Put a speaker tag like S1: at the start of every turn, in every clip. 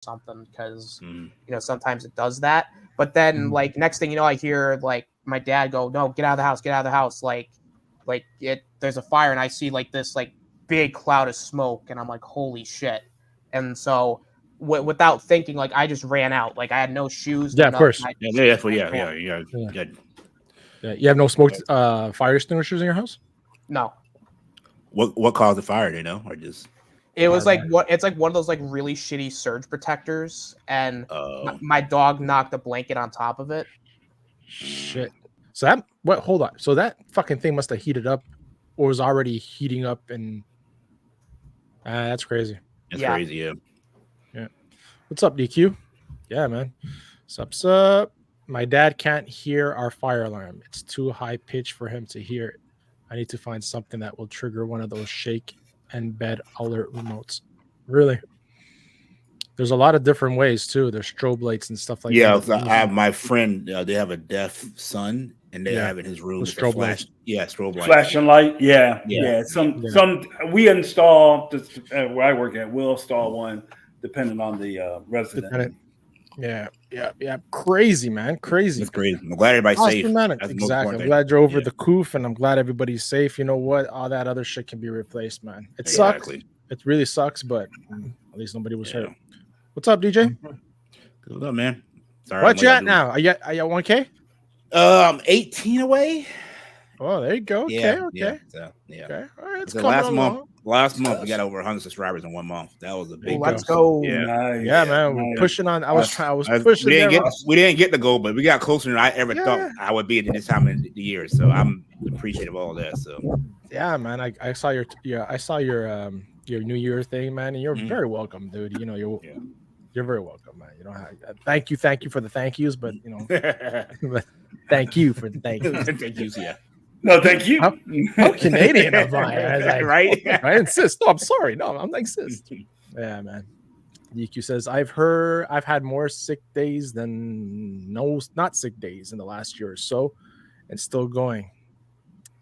S1: something because sometimes it does that. But then like next thing you know, I hear like my dad go, "No, get out of the house, get out of the house!" Like there's a fire, and I see like this like big cloud of smoke, and I'm like, "Holy shit!" And so without thinking, like I just ran out. Like I had no shoes.
S2: Yeah, of course.
S3: Yeah.
S2: You have no smoke fire extinguishers in your house?
S1: No.
S3: What caused the fire? Do you know, or just?
S1: It was like it's like one of those like really shitty surge protectors, and my dog knocked a blanket on top of it.
S2: Shit. So that hold on. So that fucking thing must have heated up, or was already heating up, and that's crazy.
S3: That's crazy.
S2: Yeah. What's up, DQ? Yeah, man. What's up? My dad can't hear our fire alarm. It's too high pitched for him to hear it. I need to find something that will trigger one of those shake and bed alert remotes. Really? There's a lot of different ways too. There's strobe lights and stuff like that.
S3: Yeah, I have my friend. They have a deaf son, and they have in his room
S2: strobe lights.
S3: Yeah, strobe lights.
S4: Flashing light. Yeah. Some we install where I work at. We'll install one depending on the resident.
S2: Yeah. Crazy, man. Crazy.
S3: It's crazy. I'm glad everybody's safe.
S2: Exactly. I'm glad you're over the coof, and I'm glad everybody's safe. You know what? All that other shit can be replaced, man. It sucks. It really sucks, but at least nobody was hurt. What's up, DJ?
S3: Good up, man. Sorry.
S2: What you at now? Are you 1K?
S3: I'm 18 away.
S2: Oh, there you go. Okay.
S3: Yeah.
S2: Okay. All right. It's
S3: last month we got over 100 subscribers in 1 month. That was a big.
S1: Let's go.
S2: Yeah, man. We're pushing on. I was pushing.
S3: We didn't get the goal, but we got closer than I ever thought I would be at this time of the year. So I'm appreciative of all that. So
S2: yeah, man. I saw your New Year thing, man, and you're very welcome, dude. You know you're very welcome, man. You know, thank you for the thank yous, but thank you for the thank yous.
S3: Thank yous, yeah.
S4: No, thank you.
S2: How Canadian am I?
S3: Right?
S2: I insist. No, I'm sorry. No, I'm insist. Yeah, man. DQ says, I've had more sick days than not sick days in the last year or so, and still going.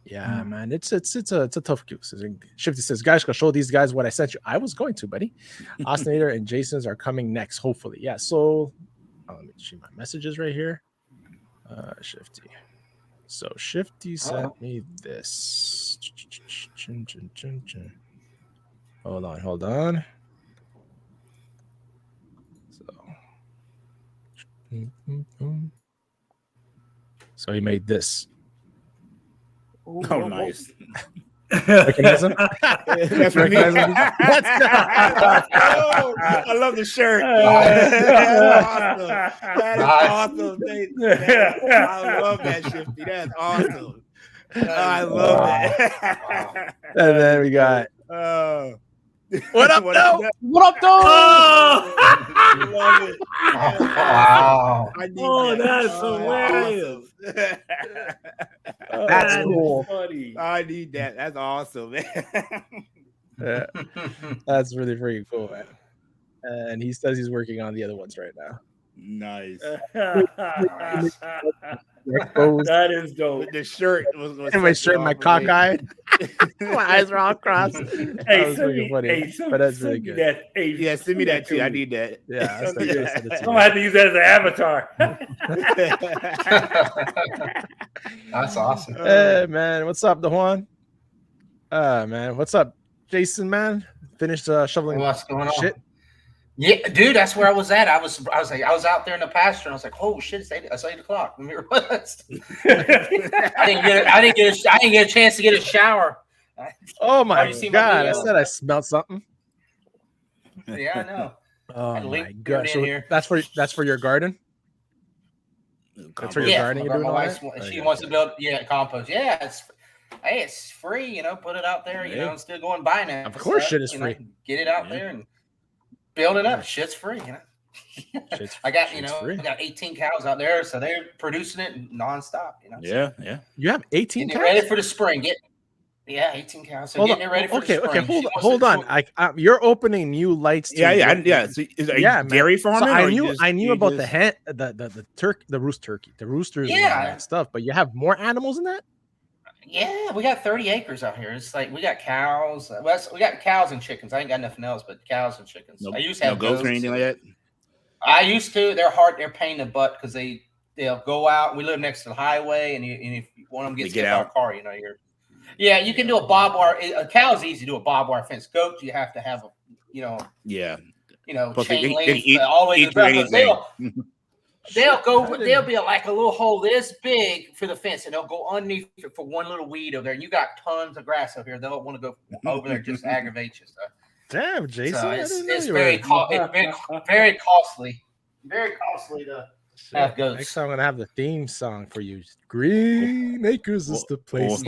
S2: Yeah, man. It's a tough goose. Shifty says, guys, gonna show these guys what I sent you. I was going to, buddy. Ostinator and Jason's are coming next, hopefully. Yeah. So let me see my messages right here. Shifty. So Shifty sent me this. Hold on. So he made this.
S3: Oh, nice.
S2: Recognize him?
S3: That's recognize him. I love the shirt. That is awesome. I love that, Shifty. That's awesome. I love that.
S2: And then we got what up, though?
S1: What up, though?
S3: I love it.
S4: Wow.
S3: That's hilarious.
S1: That's cool.
S4: Funny.
S3: I need that. That's awesome, man.
S2: Yeah. That's really freaking cool, man. And he says he's working on the other ones right now.
S3: Nice.
S4: That is dope.
S3: The shirt was
S2: my shirt, my cockeyed. My eyes are all crossed.
S4: Hey,
S2: but that's really good.
S3: Yeah, send me that too. I need that.
S2: Yeah,
S4: I'm gonna have to use that as an avatar.
S5: That's awesome.
S2: Hey, man, what's up, DeJuan? Man, what's up, Jason? Man, finished shoveling.
S5: What's going on?
S2: Shit.
S5: Yeah, dude, that's where I was at. I was out there in the pasture, and I was like, "Oh shit, it's 8 o'clock." I didn't get a chance to get a shower.
S2: Oh my god! I said I smelled something.
S5: Yeah, I know.
S2: Oh my god! So that's for your garden. That's for your garden. You're doing
S5: my
S2: all
S5: wife,
S2: that?
S5: she wants to build compost. Yeah, it's free. You know, put it out there. You know, instead of going buying it.
S2: Of course, shit is free.
S5: Get it out there and build it up. Shit's free. You know. I got I got 18 cows out there, so they're producing it nonstop. You know.
S3: Yeah.
S2: You have 18 cows.
S5: Ready for the spring. 18 cows. So getting it ready for the spring.
S2: Okay, hold on. You're opening new lights.
S3: Yeah. So is dairy farming?
S2: So I knew about the hen, the roost turkey, the roosters, and all that stuff. But you have more animals in that?
S5: Yeah, we got 30 acres out here. It's like we got cows. We got cows and chickens. I ain't got nothing else but cows and chickens.
S3: No,
S5: I used to have
S3: goats or anything like that.
S5: I used to. They're hard. They're pain in the butt because they'll go out. We live next to the highway, and if one of them gets hit by a car, you know, you can do a barbed wire. A cow's easy to do a barbed wire fence. Goats, you have to have a, chain link all the way to the They'll be like a little hole this big for the fence, and they'll go underneath it for one little weed over there. And you got tons of grass over here. They don't want to go over there just to aggravate you. So.
S2: Damn, Jason!
S5: So it's very costly. Very costly to have goats.
S2: Next time I'm gonna have the theme song for you. Green Acres is the place.
S6: Old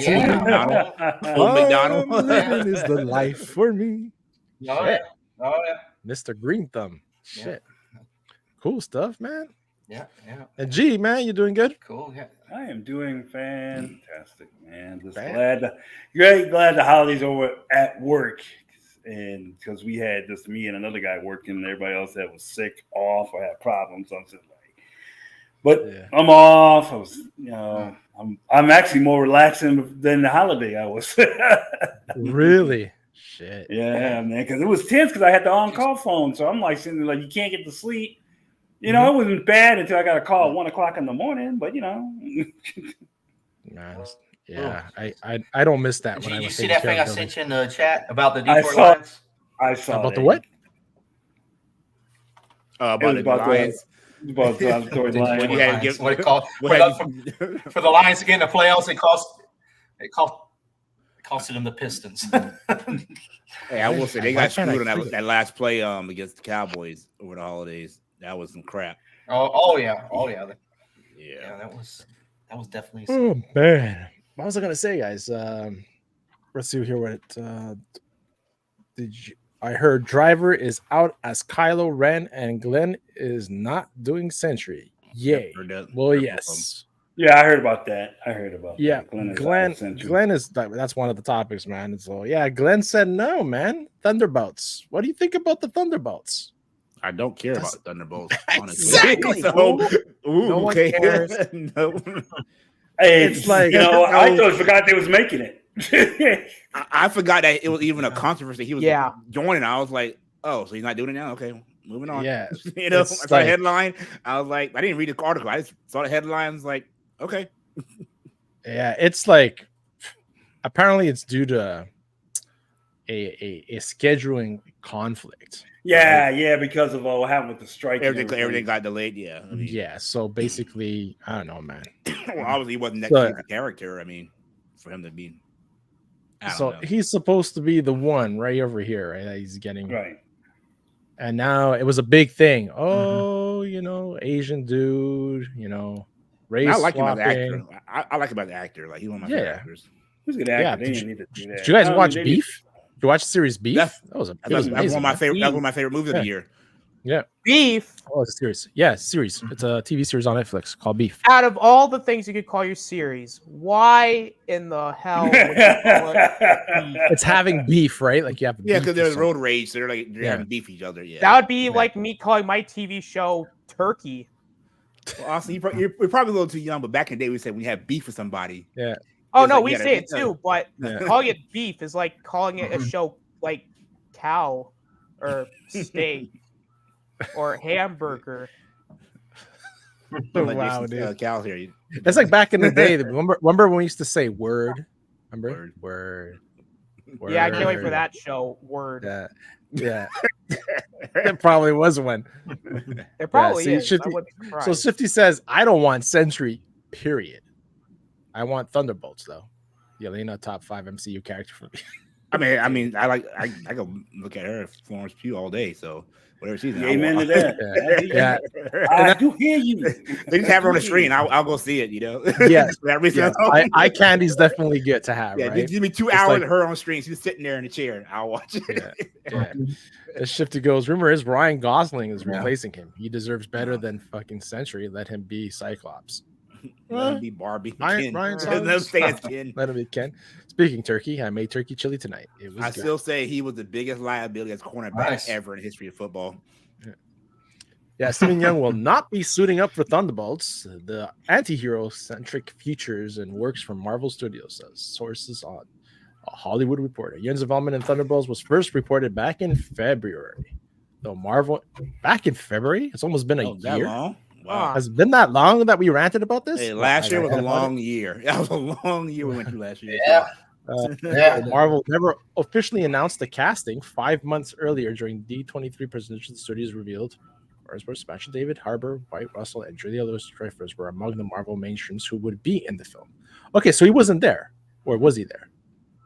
S6: McDonald.
S2: Living is the life for me.
S5: Oh yeah.
S2: Mr. Green Thumb. Shit. Cool stuff, man.
S5: Yeah.
S2: And G, man, you doing good?
S5: Cool. Yeah.
S4: I am doing fantastic, man. Just glad the holidays over at work, and because we had just me and another guy working, and everybody else that was sick, off, or had problems. So I'm just I'm off. I was, I'm actually more relaxing than the holiday I was.
S2: Really? Shit.
S4: Yeah, man. Because it was tense because I had the on-call phone, so I'm like sitting there like you can't get to sleep. It wasn't bad until I got a call at 1:00 in the morning, but
S2: Nice. Yeah, I don't miss that.
S5: Did you see that thing I sent you in the chat about the Detroit Lions?
S4: I saw
S2: about the what?
S6: About the Lions.
S4: About the Detroit Lions.
S5: What it called for the Lions to get in the playoffs? It costed them the Pistons.
S6: Hey, I will say they got screwed on that last play against the Cowboys over the holidays. That was some crap.
S5: Oh yeah. Yeah, that was definitely.
S2: Oh man, what was I gonna say, guys? Let's see here. What I heard? Driver is out as Kylo Ren, and Glenn is not doing Sentry. Yay! Well, yes.
S4: Yeah, I heard about that.
S2: Yeah, Glenn is that's one of the topics, man. So yeah, Glenn said no, man. Thunderbolts. What do you think about the Thunderbolts?
S6: I don't care about Thunderbolts.
S2: Exactly.
S6: So,
S1: no one cares.
S6: No.
S4: It's like I totally forgot they was making it.
S6: I forgot that it was even a controversy. He was joining. I was like, oh, so he's not doing it now? Okay, moving on.
S2: Yeah,
S6: I saw the headline. I was like, I didn't read the article. I just saw the headlines. Like, okay.
S2: Yeah, it's like apparently it's due to a scheduling conflict.
S4: Yeah, because of what happened with the strike.
S6: Everything got delayed. Yeah.
S2: Yeah. So basically, I don't know, man.
S6: Well, obviously, he wasn't that character. I mean, for him to be.
S2: So he's supposed to be the one right over here, right? He's getting
S4: right.
S2: And now it was a big thing. Oh, Asian dude, race.
S6: I like him as an actor. I like him as an actor. Like he's one of my favorite actors.
S4: He's a good actor. They didn't need to do that.
S2: Did you guys watch Beef? Did you watch the series Beef?
S6: That's
S2: one
S6: of my favorite. That's one of my favorite movies of the year.
S2: Yeah,
S1: Beef.
S2: Oh, it's a series. Yeah, series. It's a TV series on Netflix called Beef.
S1: Out of all the things you could call your series, why in the hell would you call it Beef?
S2: It's having beef, right? Like you have
S6: because there's road rage. So they're having beef with each other. Yeah,
S1: that would be like me calling my TV show Turkey.
S6: Well, also, you're probably a little too young, but back in the day, we said when you have beef with somebody.
S2: Yeah.
S1: Oh no, we say it too, but calling it beef is like calling it a show like cow or steak or hamburger.
S2: Wow, dude.
S6: Cal here.
S2: That's like back in the day. Remember when we used to say word? Remember? Word.
S1: Yeah, I can't wait for that show. Word.
S2: Yeah. There probably was one.
S1: There probably is.
S2: So Shifty says, I don't want Sentry, period. I want Thunderbolts, though. Yelena, top 5 MCU character for me.
S6: I mean, I go look at her, Florence Pugh, all day. So whatever she's in.
S4: Amen to that.
S2: Yeah.
S4: I do hear you.
S6: They just have her on the screen. I'll go see it.
S2: Yes. Eye candy's definitely good to have.
S6: Yeah,
S2: right?
S6: Give me 2 hours of her on the screen. She's sitting there in the chair. I'll watch it.
S2: Yeah. As Shifty goes, rumor is Ryan Gosling is replacing him. He deserves better than fucking Sentry. Let him be Cyclops.
S6: Let him be Barbie.
S2: Ryan's
S6: Let him stay as Ken.
S2: Let him be Ken. Speaking turkey, I made turkey chili tonight. It was.
S6: I still say he was the biggest liability as cornerback ever in the history of football.
S2: Yeah, Stephen Young will not be suiting up for Thunderbolts. The anti-hero-centric features and works from Marvel Studios, says sources on a Hollywood Reporter. Young's involvement in Thunderbolts was first reported back in February. No, Marvel back in February. It's almost been a
S6: that
S2: year.
S6: long? Wow.
S2: Has it been that long that we ranted about this?
S6: Hey, last year was a long year. That was a long year we went through last year.
S5: Yeah.
S2: So Marvel never officially announced the casting 5 months earlier during D23 presentation. The studios revealed Where Sebastian David, Harbour, White Russell, and Julia Louis-Dreyfus were among the Marvel mainstreams who would be in the film. Okay, so he wasn't there, or was he there?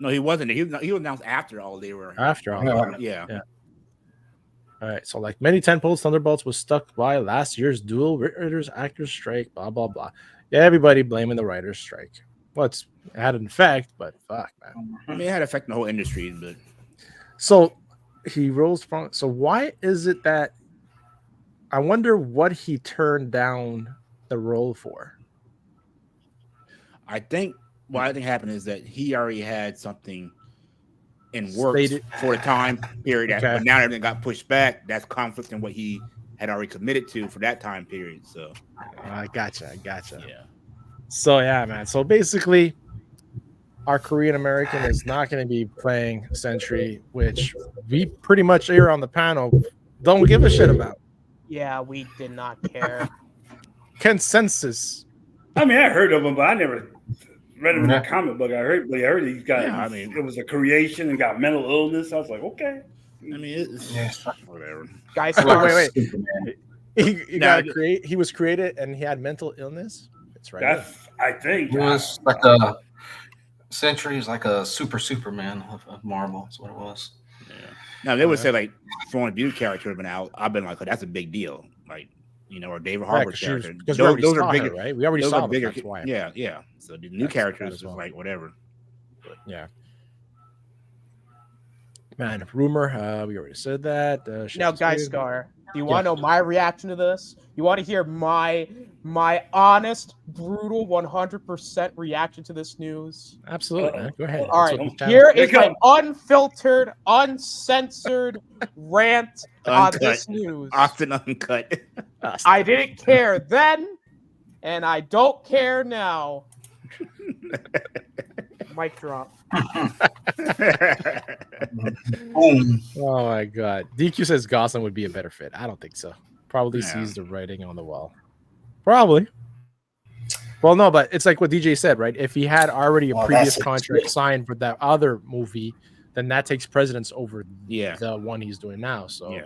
S6: No, he wasn't. He was announced after all they were.
S2: After all,
S6: yeah.
S2: All right, so like many tentpoles, Thunderbolts was stuck by last year's dual writers actors strike. Blah blah blah. Yeah, everybody blaming the writers strike. Well, it had an effect, but fuck, man.
S6: I mean, it had an effect on the whole industry, but
S2: so he rose from. So why is it that? I wonder what he turned down the role for.
S6: I think what I think happened is that he already had something in works for the time period, but now everything got pushed back. That's conflicting what he had already committed to for that time period. So
S2: I gotcha.
S6: Yeah.
S2: So yeah, man. So basically, our Korean American is not going to be playing Sentry, which we pretty much here on the panel don't give a shit about.
S1: Yeah, we did not care.
S2: Consensus.
S4: I mean, I heard of him, but I never read him in the comic book. I heard he's got.
S6: Yeah, I mean,
S4: it was a creation and got mental illness. I was like, okay.
S6: I mean, it's whatever.
S1: Guys,
S2: wait. He was created and he had mental illness. That's right.
S4: That's I think
S5: it was like a Sentry is like a Superman of Marvel. That's what it was.
S6: Yeah. Now they would say like Florence Pugh character would have been out. I've been like, oh, that's a big deal. Like, or David Harbour's character.
S2: Because those are bigger, right? We already saw
S6: bigger.
S2: That's why.
S6: Yeah. So the new characters is like whatever.
S2: But, yeah. Man, rumor. We already said that.
S1: Now, guys, Scar, do you want to know my reaction to this? You want to hear my honest, brutal, 100% reaction to this news?
S2: Absolutely, man. Go ahead.
S1: All right, here is my unfiltered, uncensored rant on this news.
S6: Often uncut.
S1: I didn't care then, and I don't care now. Mic drop.
S2: Oh my god. DQ says Gosling would be a better fit. I don't think so. Probably sees the writing on the wall. Probably. Well, no, but it's like what DJ said, right? If he had already a previous contract signed for that other movie, then that takes precedence over the one he's doing now. So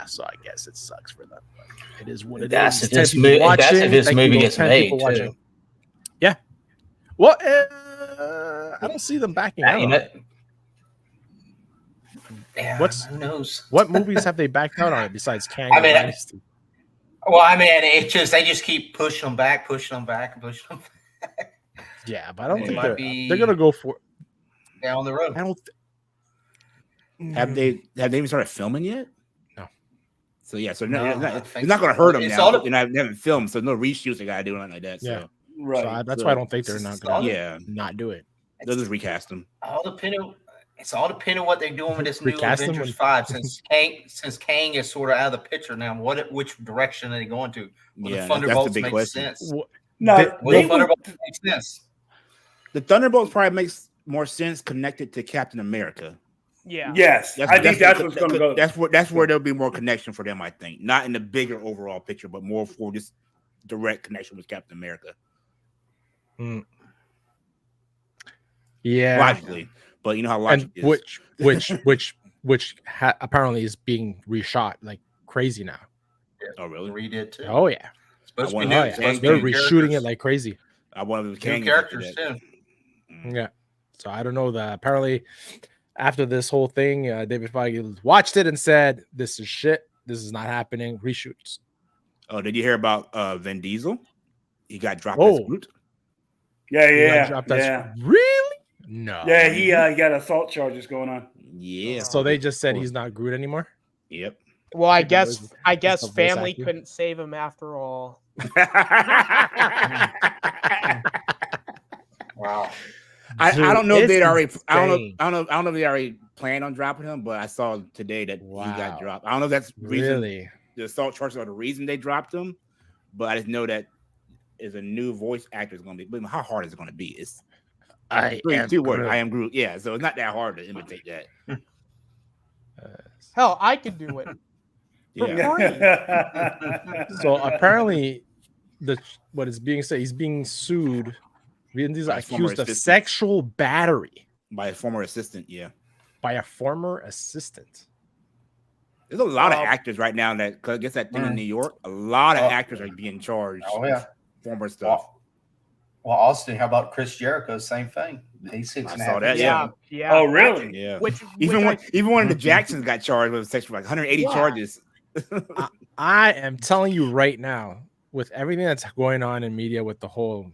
S2: so I guess it sucks for them. It is what it is.
S5: That's if this movie gets made too.
S2: Yeah. Well, I don't see them backing out.
S5: Who knows?
S2: What movies have they backed out on it besides Kang?
S5: Dynasty? It's just they just keep pushing them back.
S2: Yeah, but I don't think they're gonna go for
S5: down the road.
S2: I don't.
S6: Have they even started filming yet?
S2: No.
S6: So it's not gonna hurt them now. They haven't filmed, so no reshoots they gotta do anything like that. So.
S2: Yeah. Right. So that's why I don't think they're not gonna not do it.
S6: They'll just recast them.
S5: It's all depending on what they're doing with this new Avengers 5. Since Kang is sort of out of the picture now, which direction are they going to? Will the Thunderbolts make sense? Thunderbolts make sense?
S6: The Thunderbolts probably makes more sense connected to Captain America.
S1: Yeah.
S4: Yes. I think that's what's going to go.
S6: That's where there'll be more connection for them, I think. Not in the bigger overall picture, but more for just direct connection with Captain America.
S2: Yeah.
S6: Logically. But you know how logic is.
S2: Which apparently is being reshot like crazy now.
S6: Oh, really?
S5: Redid too.
S2: Oh, yeah.
S5: They're
S2: reshooting it like crazy.
S6: I wanted the
S5: Kang characters too.
S2: Yeah. So I don't know that. Apparently, after this whole thing, David Feige watched it and said, "This is shit. This is not happening. Reshoots."
S6: Oh, did you hear about Vin Diesel? He got dropped as Groot.
S4: Yeah.
S2: Really? No.
S4: Yeah, he got assault charges going on.
S6: Yeah.
S2: So they just said he's not Groot anymore.
S6: Yep.
S1: Well, I guess family couldn't save him after all.
S5: Wow.
S6: I don't know if they already. I don't know if they already planned on dropping him, but I saw today that he got dropped. I don't know if that's
S2: really
S6: the assault charges are the reason they dropped him, but I just know that is a new voice actor is going to be. But how hard is it going to be? It's I am Groot. Yeah, so it's not that hard to imitate that.
S1: Hell, I could do it.
S6: Yeah.
S2: So apparently, what is being said, he's being sued. Vin Diesel
S6: By a former
S2: accused of
S6: assistant.
S2: sexual battery
S6: By a former assistant, yeah.
S2: by a former assistant.
S6: There's a lot of actors right now that, cause I guess that thing in New York, a lot of actors are being charged.
S5: Oh yeah,
S6: former stuff.
S5: Well, Austin, how about Chris Jericho? Same thing. He's 6.5
S6: that,
S5: years.
S1: Yeah.
S4: Oh, really?
S6: Yeah.
S1: Which
S6: Even one of the Jacksons got charged with sexual, like 180 charges.
S2: I am telling you right now, with everything that's going on in media with the whole,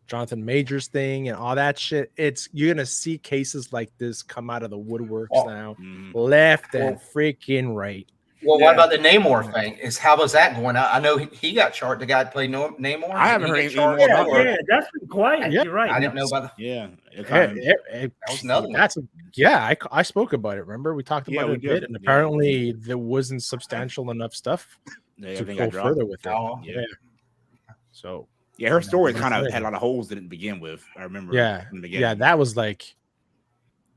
S2: Jonathan Majors thing and all that shit, you're gonna see cases like this come out of the woodworks now, left and freaking right.
S5: Well, what about the Namor thing? How was that going? I know he got charged. The guy that played Namor.
S6: I haven't heard anything more
S4: about that. Yeah, that's been quiet.
S2: Yeah.
S4: You're right.
S5: I didn't know about the.
S6: Yeah,
S5: That was another one.
S2: I spoke about it. Remember, we talked about it a bit, and apparently there wasn't substantial enough stuff to go further with it. Yeah. So
S6: her story kind of had a lot of holes in it to begin with. I remember.
S2: Yeah, that was like,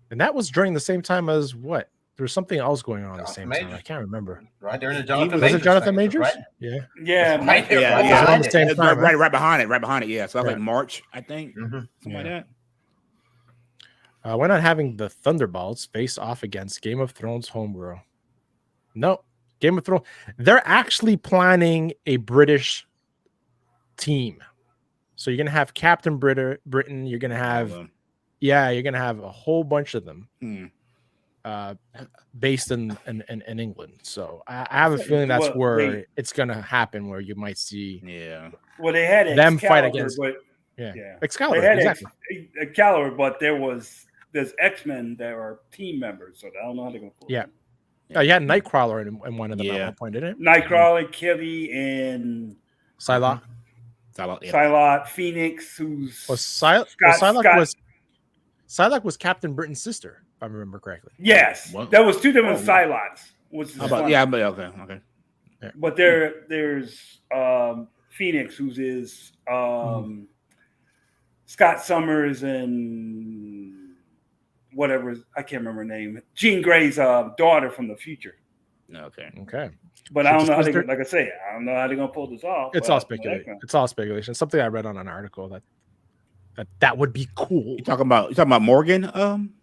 S2: and that was during the same time as what? There was something else going on at the same time. I can't remember.
S5: Right during the Jonathan Majors.
S2: Was it Jonathan
S5: thing,
S2: Majors?
S5: right?
S2: Yeah.
S5: Right
S6: behind it. Yeah. So that was like March, I think. Something like that.
S2: We're not having the Thunderbolts face off against Game of Thrones homegirl. No, Game of Thrones. They're actually planning a British team. So you're gonna have Captain Britain. You're gonna have, you're gonna have a whole bunch of them. Based in England. So I have a feeling that's where it's gonna happen, where you might see
S4: well, they had
S2: them fight against Excalibur.
S4: They had
S2: exactly.
S4: Excalibur, but there's X-Men that are team members, so I don't know how they're gonna pull it.
S2: Oh, you had Nightcrawler in one of them at one point, didn't it?
S4: Nightcrawler, Killy, and
S2: Psylocke.
S4: Psylocke, Phoenix, who's
S2: Psylocke was Captain Britain's sister, if I remember correctly.
S4: Yes, there was two different Psylocks.
S6: Okay.
S4: But there's Phoenix, who's is Scott Summers and whatever, I can't remember her name. Jean Grey's daughter from the future.
S2: Okay.
S4: But I don't know how they, like I say, I don't know how they're gonna pull this off.
S2: It's all speculation. It's all speculation. Something I read on an article that would be cool.
S6: You talking about Morgan,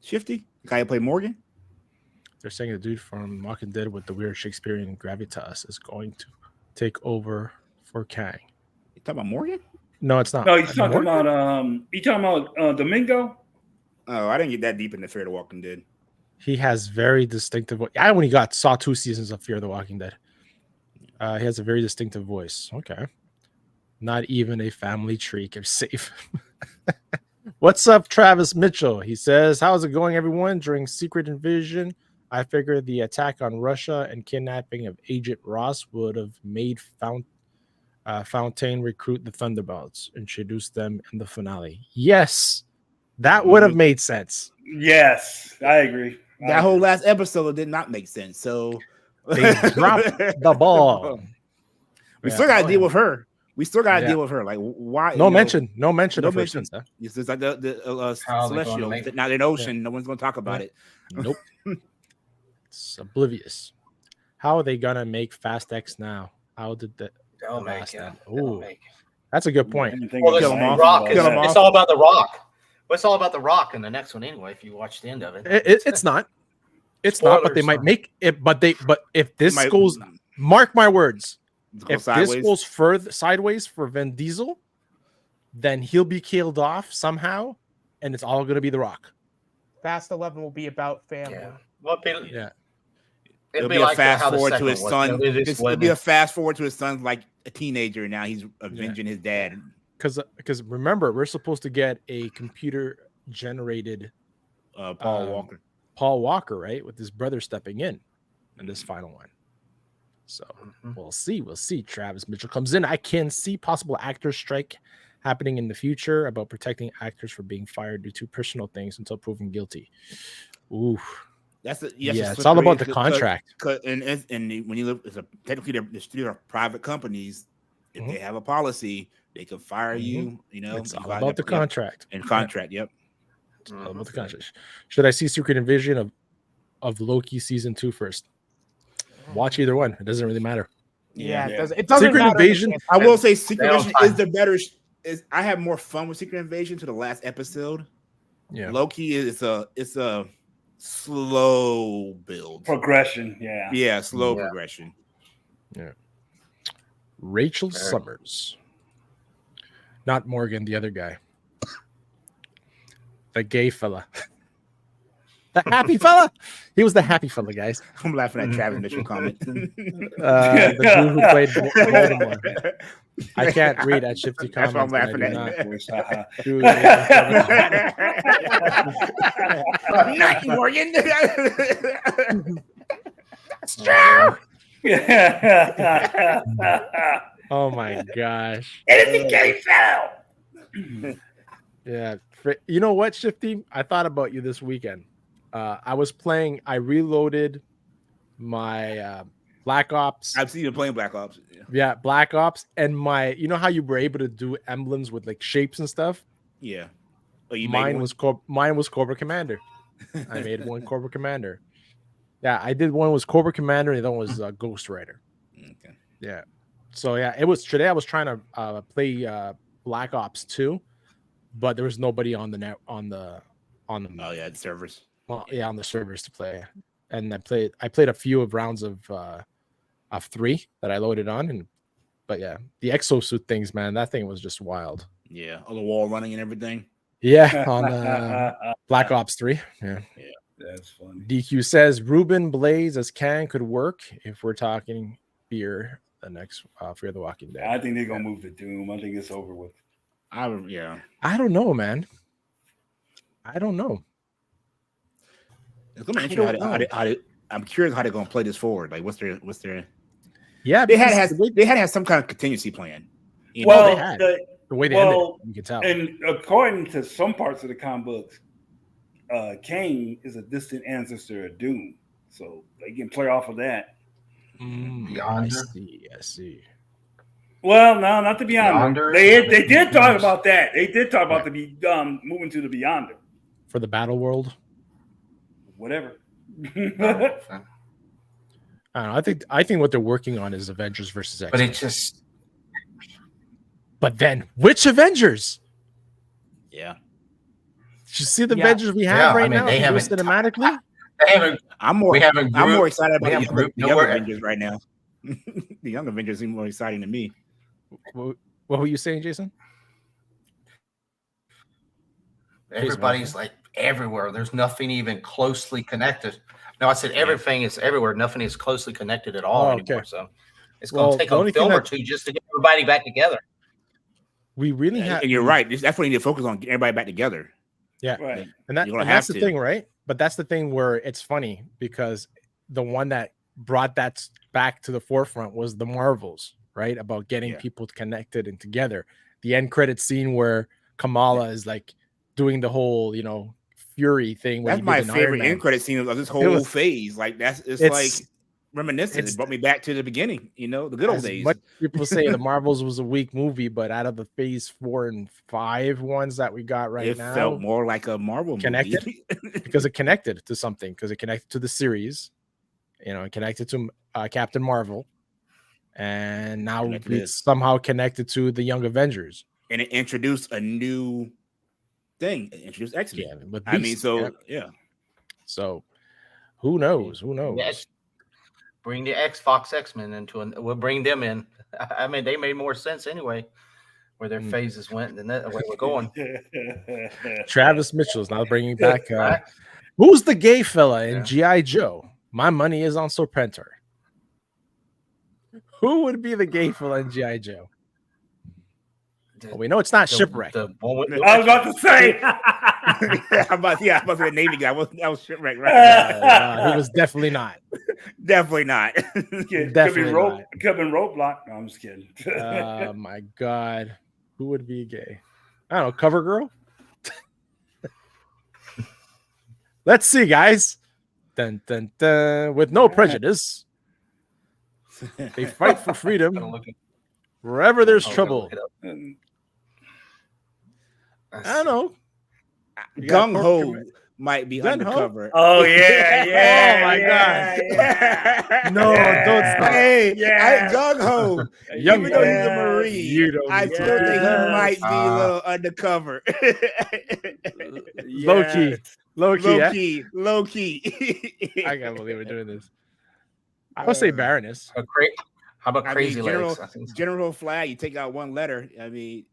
S6: Shifty? The guy who played Morgan?
S2: They're saying the dude from Walking Dead with the weird Shakespearean gravitas is going to take over for Kang.
S6: You talking about Morgan?
S2: No, it's not.
S4: No, he's talking about Domingo.
S6: Oh, I didn't get that deep into Fear the Walking Dead.
S2: He has very distinctive. I only saw 2 seasons of Fear the Walking Dead. He has a very distinctive voice. Okay, not even a family tree can save. What's up, Travis Mitchell? He says, "How's it going, everyone?" During Secret Invasion, I figured the attack on Russia and kidnapping of Agent Ross would have made Fontaine recruit the Thunderbolts, introduce them in the finale. Yes, that would have made sense.
S4: Yes, I agree.
S6: That whole last episode did not make sense. So
S2: they dropped the ball.
S6: We still got to deal with her. Deal with her. Like, why?
S2: No mention of her since.
S6: It's just like the Celestial. Now they're in ocean. No one's going to talk about it.
S2: Nope. It's oblivious. How are they going to make Fast X now? How did that? Oh, that's a good point.
S5: Well, it's all about the Rock. Well, it's all about the Rock in the next one anyway. If you watch the end of it,
S2: it's not. It's not. But they might make it. But if this goes, mark my words. If this goes further sideways for Vin Diesel, then he'll be killed off somehow, and it's all going to be the Rock.
S1: Fast 11 will be about family.
S6: It'll be a fast forward to his son. It'll be a fast forward to his son, like a teenager. Now he's avenging his dad.
S2: Because remember, we're supposed to get a computer generated Paul Walker, right? With his brother stepping in this final one. So we'll see. Travis Mitchell comes in. I can see possible actor strike happening in the future about protecting actors from being fired due to personal things until proven guilty. Ooh. It's all about the contract.
S6: And when you look, technically they're private companies. If they have a policy, they can fire you.
S2: It's all about the contract.
S6: And contract, yep.
S2: It's all about the contract. Should I see Secret Invasion of Loki season 2 first. Watch either one. It doesn't really matter.
S1: Yeah,
S4: Yeah.
S1: it doesn't
S2: Secret
S1: matter.
S2: Invasion.
S6: I will say Secret
S5: They
S6: Invasion
S5: don't
S6: is the better. I have more fun with Secret Invasion to the last episode.
S2: Yeah.
S6: Loki is it's a slow build.
S4: Progression. Yeah.
S6: Yeah, slow
S5: Yeah.
S6: progression.
S2: Yeah. Rachel Summers. Not Morgan, the other guy. The gay fella. The happy fella. He was the happy fella, guys.
S6: I'm laughing at Travis' initial comment.
S2: The dude who played Voldemort. I can't read at Shifty
S6: That's
S2: comments.
S6: what I'm laughing
S2: at.
S6: at.
S2: Dude,
S6: Not Morgan.
S5: That's true.
S2: oh my gosh.
S4: Anything gay fell.
S2: Yeah. You know what, Shifty? I thought about you this weekend. I reloaded my Black Ops.
S6: I've seen you playing Black Ops.
S2: Yeah, Black Ops. And you know how you were able to do emblems with like shapes and stuff?
S6: Yeah. Oh,
S2: mine was Cobra Commander. I made one Cobra Commander. Yeah, I did one was Cobra Commander and the other one was Ghost Rider.
S6: Okay.
S2: Yeah. So yeah, it was today I was trying to play Black Ops 2, but there was nobody on the net on the
S6: Oh yeah, the servers.
S2: Well, yeah, on the servers to play. And I played a few of rounds of 3 that I loaded on, but yeah, the exosuit things, man, that thing was just wild.
S6: Yeah, all the wall running and everything.
S2: Yeah, on Black Ops 3. Yeah.
S4: That's funny.
S2: DQ says Ruben Blaze as Kang could work if we're talking Fear the next Fear the Walking Dead.
S4: I think they're gonna move to Doom. I think it's over with.
S2: I don't know, man. I don't know.
S6: It's gonna be interesting I'm curious how they're gonna play this forward. Like, what's their?
S2: Yeah,
S6: they had to have some kind of contingency plan.
S2: You know, they had. The way they ended it, you can tell.
S4: And according to some parts of the comic books, Kang is a distant ancestor of Doom, so they can play off of that.
S2: I see.
S4: Well, no, not the Beyonder. They did talk about that. They did talk about the moving to the Beyonder
S2: for the Battle World.
S4: Whatever.
S2: I don't know. I think what they're working on is Avengers versus X.
S5: But it just.
S2: But then, which Avengers?
S6: Yeah.
S2: Did you see the Avengers we have right now?
S5: They haven't
S2: cinematically.
S6: I'm more excited about the young Avengers right now. The young Avengers seem more exciting to me.
S2: What were you saying, Jason?
S5: Everybody's like everywhere. There's nothing even closely connected. No, I said everything is everywhere. Nothing is closely connected at all anymore. So it's going to take a film or two just to get everybody back together.
S2: We really have.
S6: And you're right. That's what you need to focus on. Get everybody back together.
S2: Yeah,
S4: right.
S2: And that's the thing, right? But that's the thing where it's funny because the one that brought that back to the forefront was the Marvels, right? About getting people connected and together. The end credit scene where Kamala is like doing the whole, Fury thing.
S6: That's my favorite end credit scene of this whole phase. Like it's like reminiscent. It brought me back to the beginning. The good old days.
S2: People say the Marvels was a weak movie, but out of the phase 4 and 5 ones that we got now,
S6: it felt more like a Marvel
S2: connected
S6: movie.
S2: because it connected to something. Because it connected to the series, it connected to Captain Marvel, and now it's somehow connected to the Young Avengers.
S6: And it introduced a new thing. It introduced X-Men.
S2: So who knows?
S5: Yes. Bring the Fox X-Men we'll bring them in. I mean, they made more sense anyway, where their phases went than that where we're going.
S2: Travis Mitchell's now bringing back. Who's the gay fella in G.I. Joe? My money is on Serpentor. Who would be the gay fella in G.I. Joe? We know it's not Shipwreck.
S4: I was about to say.
S6: I'm about to be a Navy guy. That was Shipwreck, right?
S2: He was definitely not.
S6: Definitely not.
S4: Could be Roadblock. No, I'm just kidding.
S2: Oh my God. Who would be gay? I don't know. Cover Girl? Let's see, guys. Dun, dun, dun. With no prejudice, they fight for freedom wherever there's trouble. I don't know.
S6: Gung Ho. might be
S2: Gun Ho?
S6: undercover.
S4: Oh yeah, yeah.
S2: Oh, my God.
S4: Yeah.
S2: No, don't stop.
S6: Hey,
S4: Yeah.
S6: Gung Ho.
S2: Young
S6: Even though he's a
S4: Yeah.
S6: Marine,
S2: You don't
S6: I
S2: need to
S6: still
S2: do
S6: think
S2: that.
S6: he might be a little undercover.
S2: Low key. Low key.
S6: Low
S2: Eh?
S6: key. Low key.
S2: I can't believe we're doing this. I would say Baroness.
S5: How about
S6: I
S5: Crazy
S6: mean,
S5: Legs?
S6: General Flag, you take out one letter. I mean,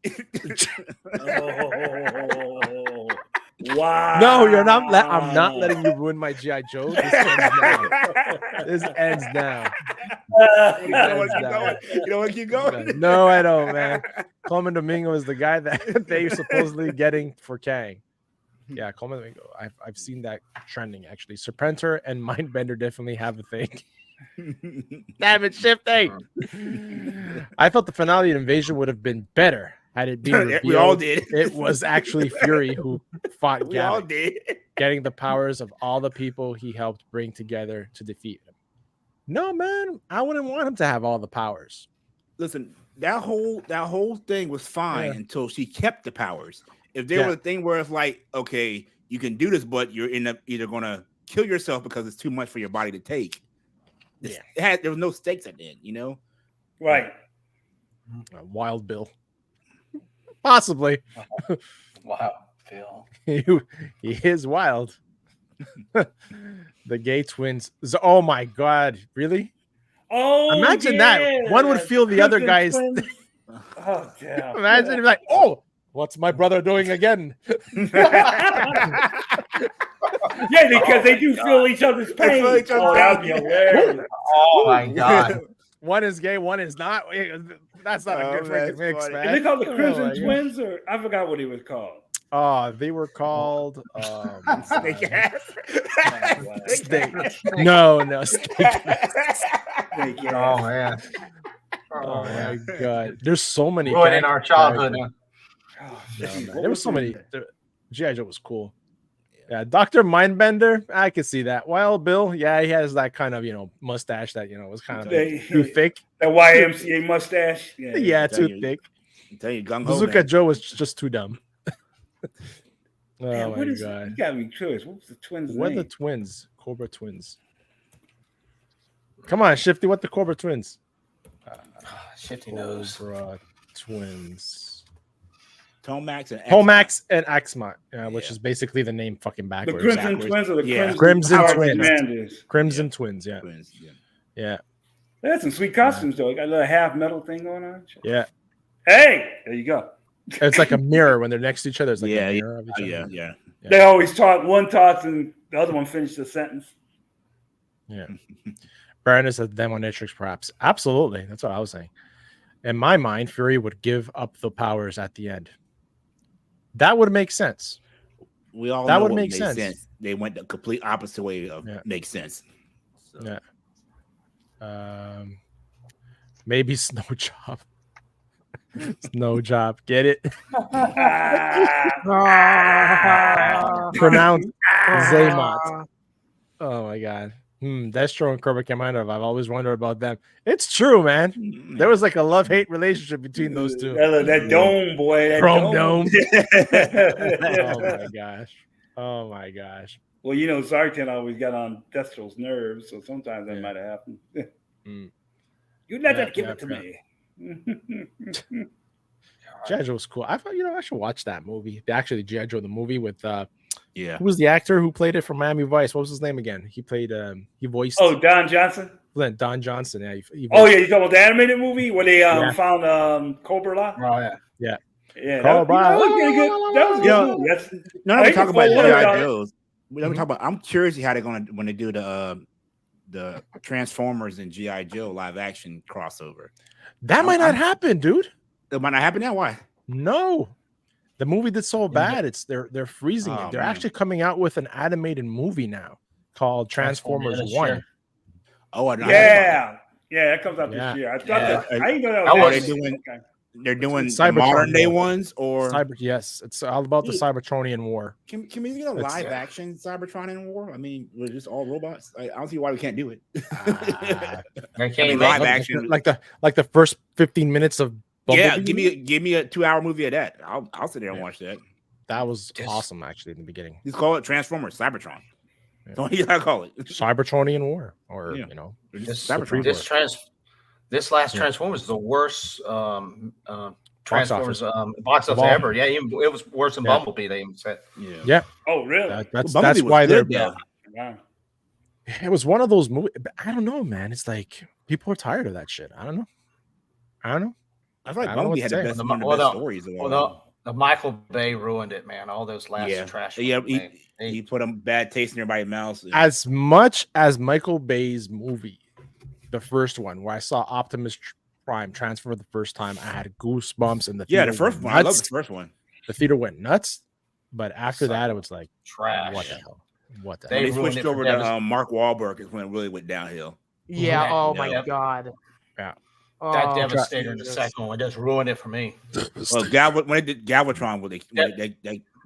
S4: Oh, wow.
S2: No, you're not. I'm not letting you ruin my GI Joe. This ends now. This ends now.
S6: you don't want to keep going. You don't want to keep going.
S2: No, I don't, man. Coleman Domingo is the guy that they're supposedly getting for Kang. Yeah, Coleman Domingo. I've seen that trending actually. Serpentor and Mindbender definitely have a thing. Damn it, shifting. I felt the finale of Invasion would have been better had it been revealed.
S6: We all did.
S2: It was actually Fury who fought
S6: We all
S2: Gavin,
S6: did.
S2: getting the powers of all the people he helped bring together to defeat him. No, man, I wouldn't want him to have all the powers.
S6: Listen, that whole thing was fine until she kept the powers. If there was a thing where it's like, okay, you can do this, but you're either gonna kill yourself because it's too much for your body to take. There was no stakes at the end, you know?
S4: Right.
S2: Wild Bill. Possibly.
S5: Wow, Bill.
S2: He is wild. The gay twins. Oh my God. Really?
S4: Oh,
S2: imagine that. One would feel the other guy's.
S4: Oh, damn.
S2: Imagine him like, oh, what's my brother doing again?
S4: Yeah, because they do feel each other's pain.
S6: feel each other's
S4: Oh, that'd be
S6: pain.
S4: hilarious.
S5: Oh my God.
S2: One is gay, one is not. That's not a good freaking mix,
S6: funny.
S2: man.
S4: Is it called the Crimson
S2: my God.
S4: Twins, or I forgot what he was called?
S2: Oh, they were called
S6: Snake ass.
S2: Snake. No, Snake.
S5: Oh man.
S2: Oh my God. There's so many.
S5: Ruining our childhood.
S4: Oh,
S2: No,
S4: geez,
S2: man.
S4: what
S2: There was so many.
S4: it?
S2: G.I. Joe was cool. Yeah, Dr. Mindbender, I could see that. Wild Bill, yeah, he has that kind of, mustache that, was kind of too thick.
S4: That YMCA mustache.
S2: Yeah, too thick.
S6: I'm telling you, Gung Ho.
S2: Bazooka Joe was just too dumb.
S4: Man,
S2: Oh,
S4: what
S2: my
S4: is
S2: God.
S4: You got me curious. What was the twins'
S2: What are
S4: name?
S2: the twins? Cobra twins. Come on, Shifty, what the Cobra twins?
S5: Shifty knows.
S2: Cobra twins.
S6: Tomax and
S2: Tomax and Axmont, which is basically the name fucking
S4: The
S2: backwards.
S4: Crimson Twins or the
S2: Crimson
S4: Power
S2: Twins.
S4: Commanders?
S2: Crimson Twins, yeah.
S6: Twins, yeah.
S2: Yeah.
S4: They had some sweet costumes, though. Got a little half metal thing going on.
S2: Yeah.
S4: Hey, there you go.
S2: It's like a mirror when they're next to each other. It's like a mirror of each other.
S6: Yeah.
S4: They always talk. One talks and the other one finishes the sentence.
S2: Yeah. Baroness of Demonitrix, perhaps. Absolutely. That's what I was saying. In my mind, Fury would give up the powers at the end. That would make sense.
S6: We all
S2: that
S6: know
S2: would
S6: what
S2: make
S6: made
S2: sense.
S6: They went the complete opposite way of makes sense. So.
S2: Yeah. Maybe Snow Job. Snow Job. Get it? Pronounced Zaymot. Oh my God. Destro and Cobra Commander. I've always wondered about them. It's true, man. There was like a love-hate relationship between those two.
S4: That dome, boy. That
S2: Chrome
S4: dome.
S2: Oh my gosh.
S4: Well, Zartan always got on Destro's nerves, so sometimes that might have happened. You never give it to me.
S2: G.I. Joe was cool. I thought, I should watch that movie. Actually, G.I. Joe, the movie with who was the actor who played it from Miami Vice? What was his name again? He played he voiced
S4: Don Johnson.
S2: Don Johnson. Yeah.
S4: You talking about the animated movie where they found Cobra?
S2: Oh yeah.
S4: Cobra. That was good. That's
S6: no, we talk about G.I. Joes. We talk about. I'm curious how they're gonna when they do the Transformers and G.I. Joe live action crossover.
S2: That might not happen, dude.
S6: It might not happen now. Why?
S2: No. The movie did so bad. It's they're freezing it. They're actually coming out with an animated movie now called Transformers 1.
S6: Oh, I know.
S4: Yeah, that comes out this year. I thought I didn't know that was
S6: they're doing modern day ones or
S2: yes, it's all about the Cybertronian War.
S6: Can we get a live action Cybertronian War? I mean, we're just all robots. I don't see why we can't do it.
S2: Live action, like the first 15 minutes of Bumblebee?
S6: Yeah, give me a 2-hour movie of that. I'll sit there and watch that.
S2: That was awesome, actually, in the beginning.
S6: Just call it Transformers Cybertron. Don't you gotta call it
S2: Cybertronian War, or
S6: Yeah.
S2: you know,
S6: Cybertron.
S5: This last
S2: Yeah.
S5: Transformers is the worst Transformers
S2: office.
S5: box office
S2: all.
S5: ever. Yeah, it was worse than
S2: Yeah.
S5: Bumblebee. They even said.
S2: Yeah.
S4: Oh, really?
S2: That's
S6: Bumblebee was
S2: why
S6: good,
S2: they're.
S6: though.
S4: Wow.
S2: It was one of those movies. I don't know, man. It's like people are tired of that shit. I don't know.
S6: I feel like
S2: I don't know
S6: Bumblebee
S2: what
S6: had
S2: to
S6: the
S2: say.
S6: best, one of the best stories of all.
S5: The Michael Bay ruined it, man. All those last trash.
S6: Yeah,
S5: ones,
S6: he put a bad taste in everybody's mouth.
S2: As much as Michael Bay's movie, the first one, where I saw Optimus Prime transfer the first time, I had goosebumps in the theater.
S6: The first one. I love the first one.
S2: The theater went nuts, but after that, it was like
S5: trash.
S2: What the hell? What the
S6: When
S2: hell?
S6: they switched over to Mark Wahlberg is when it really went downhill.
S1: Yeah. Oh my god.
S2: Yeah.
S5: That devastated in the second one. It just ruined it for me.
S6: Well, when it did Galvatron,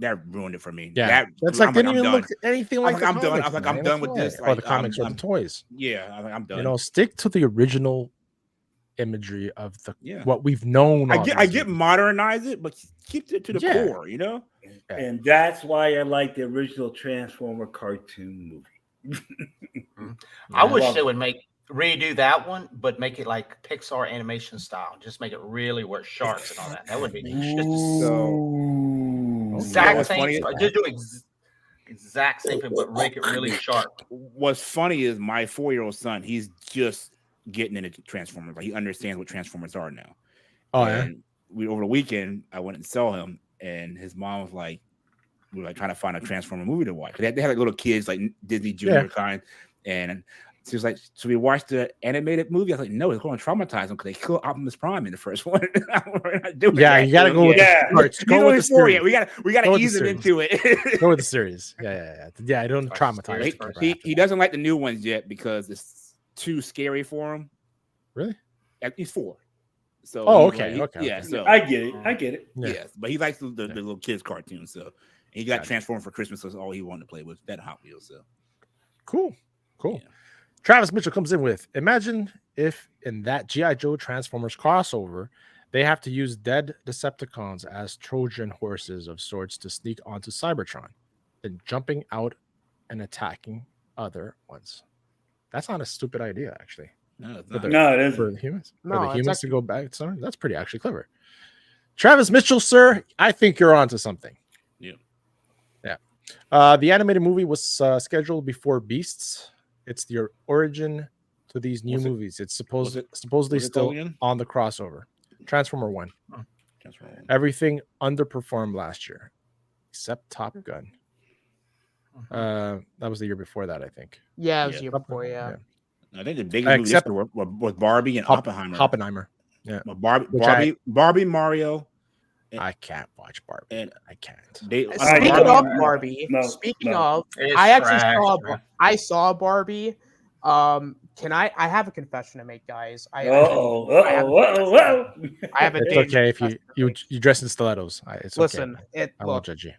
S6: that ruined it for me.
S2: Yeah, that's like didn't even look anything like.
S6: I'm done. I was like, I'm done with this.
S2: Or the comics or the toys.
S6: Yeah, I'm done.
S2: You know, stick to the original imagery of the what we've known.
S6: I get modernize it, but keep it to the core. You know,
S4: and that's why I like the original Transformer cartoon movie.
S5: I wish they would redo that one, but make it like Pixar animation style. Just make it really where sharks and all that. That would be neat. Exact same. Just do exact same thing, but make it really sharp.
S6: What's funny is my 4-year-old son. He's just getting into Transformers. Like he understands what Transformers are now.
S2: Oh,
S6: and over the weekend, I went and saw him, and his mom was like, we were like trying to find a Transformer movie to watch. They had like little kids, like Disney Junior kind, and she was like, "So we watched the animated movie?" I was like, "No, it's going to traumatize them because they killed Optimus Prime in the first one."
S2: You gotta go with the
S6: go with the story. We gotta ease it into it.
S2: Go with the series. Yeah. I don't traumatize.
S6: He doesn't like the new ones yet because it's too scary for him.
S2: Really?
S6: He's 4. So
S2: okay.
S6: Yeah, so
S4: I get it.
S6: Yes, but he likes the little kids cartoon. So he got Transformed for Christmas. So that's all he wanted to play with that Hot Wheels. So
S2: cool.
S6: Yeah.
S2: Travis Mitchell comes in with, imagine if in that G.I. Joe Transformers crossover, they have to use dead Decepticons as Trojan horses of sorts to sneak onto Cybertron, then jumping out and attacking other ones. That's not a stupid idea, actually.
S6: No, it's
S4: not.
S6: No,
S4: it isn't.
S2: For the humans.
S1: No,
S2: for the humans to go back. Sorry, that's pretty actually clever. Travis Mitchell, sir, I think you're onto something.
S6: Yeah.
S2: The animated movie was scheduled before Beasts. It's the origin to these new movies. It's supposedly still on the crossover. Transformer 1. Everything underperformed last year, except Top Gun. That was the year before that, I think.
S1: Yeah, it was the year before. Yeah.
S6: I think the biggest movie was Barbie and
S2: Oppenheimer. Yeah.
S6: Barbie, Mario.
S2: I can't watch Barbie.
S6: And
S2: I can't.
S1: Speaking of Barbie, I saw Barbie. Can I have a confession to make, guys? I have a
S2: It's okay if you dress in stilettos. It's
S1: listen.
S2: Okay. I won't judge you.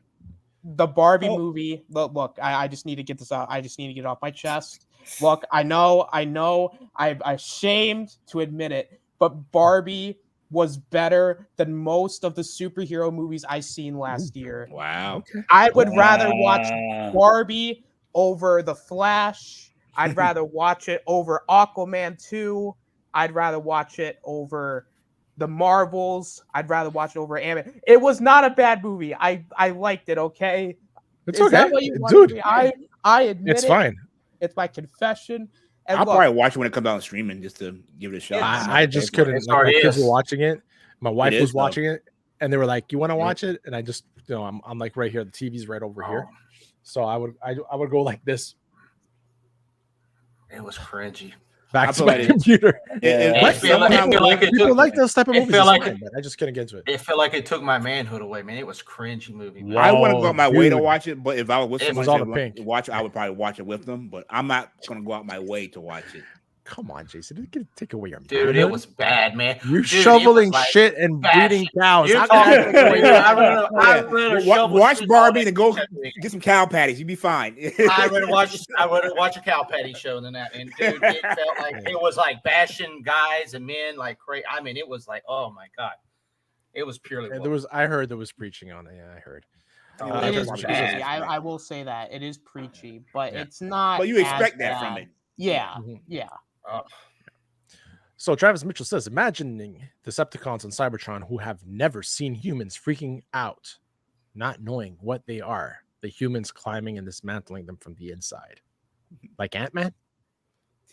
S1: The Barbie movie. Look, I just need to get this out. I just need to get it off my chest. Look, I know. I'm ashamed to admit it, but Barbie was better than most of the superhero movies I seen last year.
S6: Wow. Okay.
S1: I would rather watch Barbie over The Flash. I'd rather watch it over Aquaman 2. I'd rather watch it over the Marvels. I'd rather watch it over Ant-Man. It was not a bad movie. I liked it, okay?
S2: It's okay. Dude,
S1: I admit
S2: it's fine.
S1: It's my confession. And
S6: I'll probably watch it when it comes out on streaming just to give it a shot.
S2: I just couldn't. Like, my kids were watching it. My wife was watching it, and they were like, "You want to watch it?" And I just, I'm like right here. The TV's right over here, so I would go like this.
S5: It was cringy.
S2: Back to my computer. People like those type of movies. I just couldn't get into it.
S5: It felt like it took my manhood away, man. It was cringy movie. Man.
S6: I wouldn't go out my way to watch it, but if I was with someone to watch it, I would probably watch it with them. But I'm not going to go out my way to watch it.
S2: Come on, Jason. Take away your
S5: dude. It was bad, man.
S2: You're shoveling shit and breeding cows.
S6: Watch Barbie and go get some cow patties. You'd be fine.
S5: I would watch a cow patty show than that. And dude, it felt like it was like bashing guys and men like crazy. I mean, it was like, oh my god, it was purely.
S2: I heard there was preaching on it. Yeah, I heard.
S1: It is preachy. I will say that it is preachy, but it's not.
S6: But you expect that from it.
S1: Yeah, yeah.
S2: So Travis Mitchell says, imagining Decepticons and Cybertron who have never seen humans freaking out, not knowing what they are, the humans climbing and dismantling them from the inside, like Ant-Man.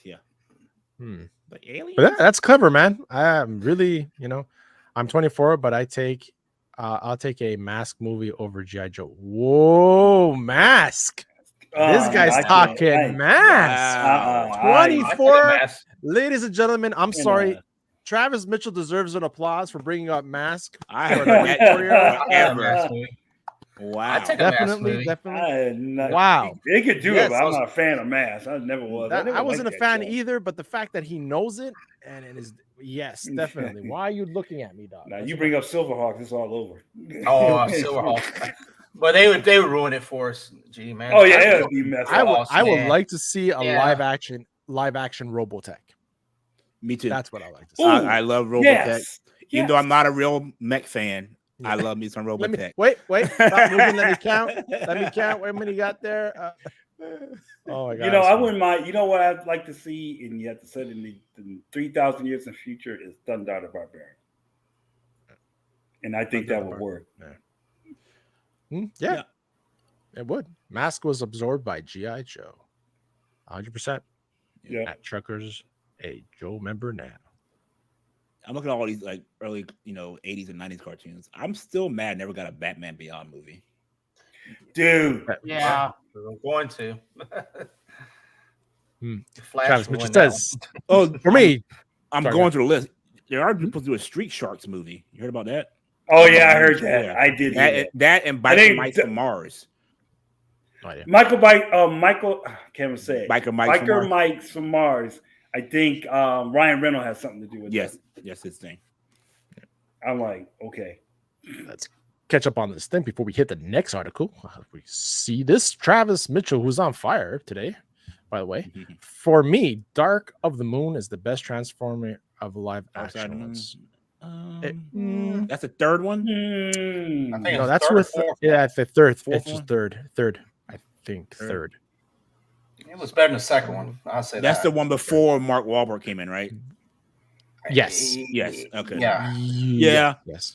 S6: Yeah.
S2: Like aliens. But that's clever, man. I'm really, I'm 24, but I'll take a Mask movie over G.I. Joe. Whoa, Mask. This guy's talking Mask. 24. Ladies and gentlemen, I'm sorry. Travis Mitchell deserves an applause for bringing up Mask.
S6: I heard that forever. Wow.
S2: Definitely. Wow.
S3: They could do it, but I'm not a fan of Mask. I never was.
S2: I wasn't a fan either, but the fact that he knows it and it is, yes, definitely. Why are you looking at me, dog?
S3: Now you bring up Silverhawk, it's all over.
S5: Oh, Silverhawk. But they would ruin it for us, G man.
S3: Oh yeah, it would be messed up.
S2: I would like to see a live action Robotech.
S6: Me too.
S2: That's what I like to see.
S6: I love Robotech. Even though I'm not a real mech fan, I love me some Robotech.
S2: Wait. Stop moving. Let me count. Wait a minute, you got there. Oh my god.
S3: I wouldn't mind. You know what I'd like to see, and you have to set in the 3,000 years in the future is Thunder the Barbarian. And I think that would work.
S2: Yeah, it would. Mask was absorbed by G.I. Joe. 100%.
S3: Yeah.
S2: At Truckers, a Joe member now.
S6: I'm looking at all these like early, 80s and 90s cartoons. I'm still mad I never got a Batman Beyond movie.
S3: Dude.
S5: Yeah. I'm going to.
S2: Travis Mitchell says, for me,
S6: I'm going through the list. There are people do a Street Sharks movie. You heard about that?
S3: Oh yeah, I heard that. Yeah. I did
S6: that and Biker Mike from Mars.
S3: Oh, yeah. Michael, I can't even say it.
S6: Biker
S3: Mike from Mars. I think Ryan Reynolds has something to do with
S6: it. Yes, his thing.
S3: I'm like, okay.
S2: Let's catch up on this thing before we hit the next article. We see this Travis Mitchell, who's on fire today, by the way. For me, Dark of the Moon is the best Transformer of live action ones.
S6: That's the third one.
S5: I think
S2: that's with it's the third. It's just third. I think third.
S5: It was better than the second one. I'll say
S6: that's the one before Mark Wahlberg came in, right?
S2: Yes.
S6: Okay.
S5: Yeah.
S2: Yes.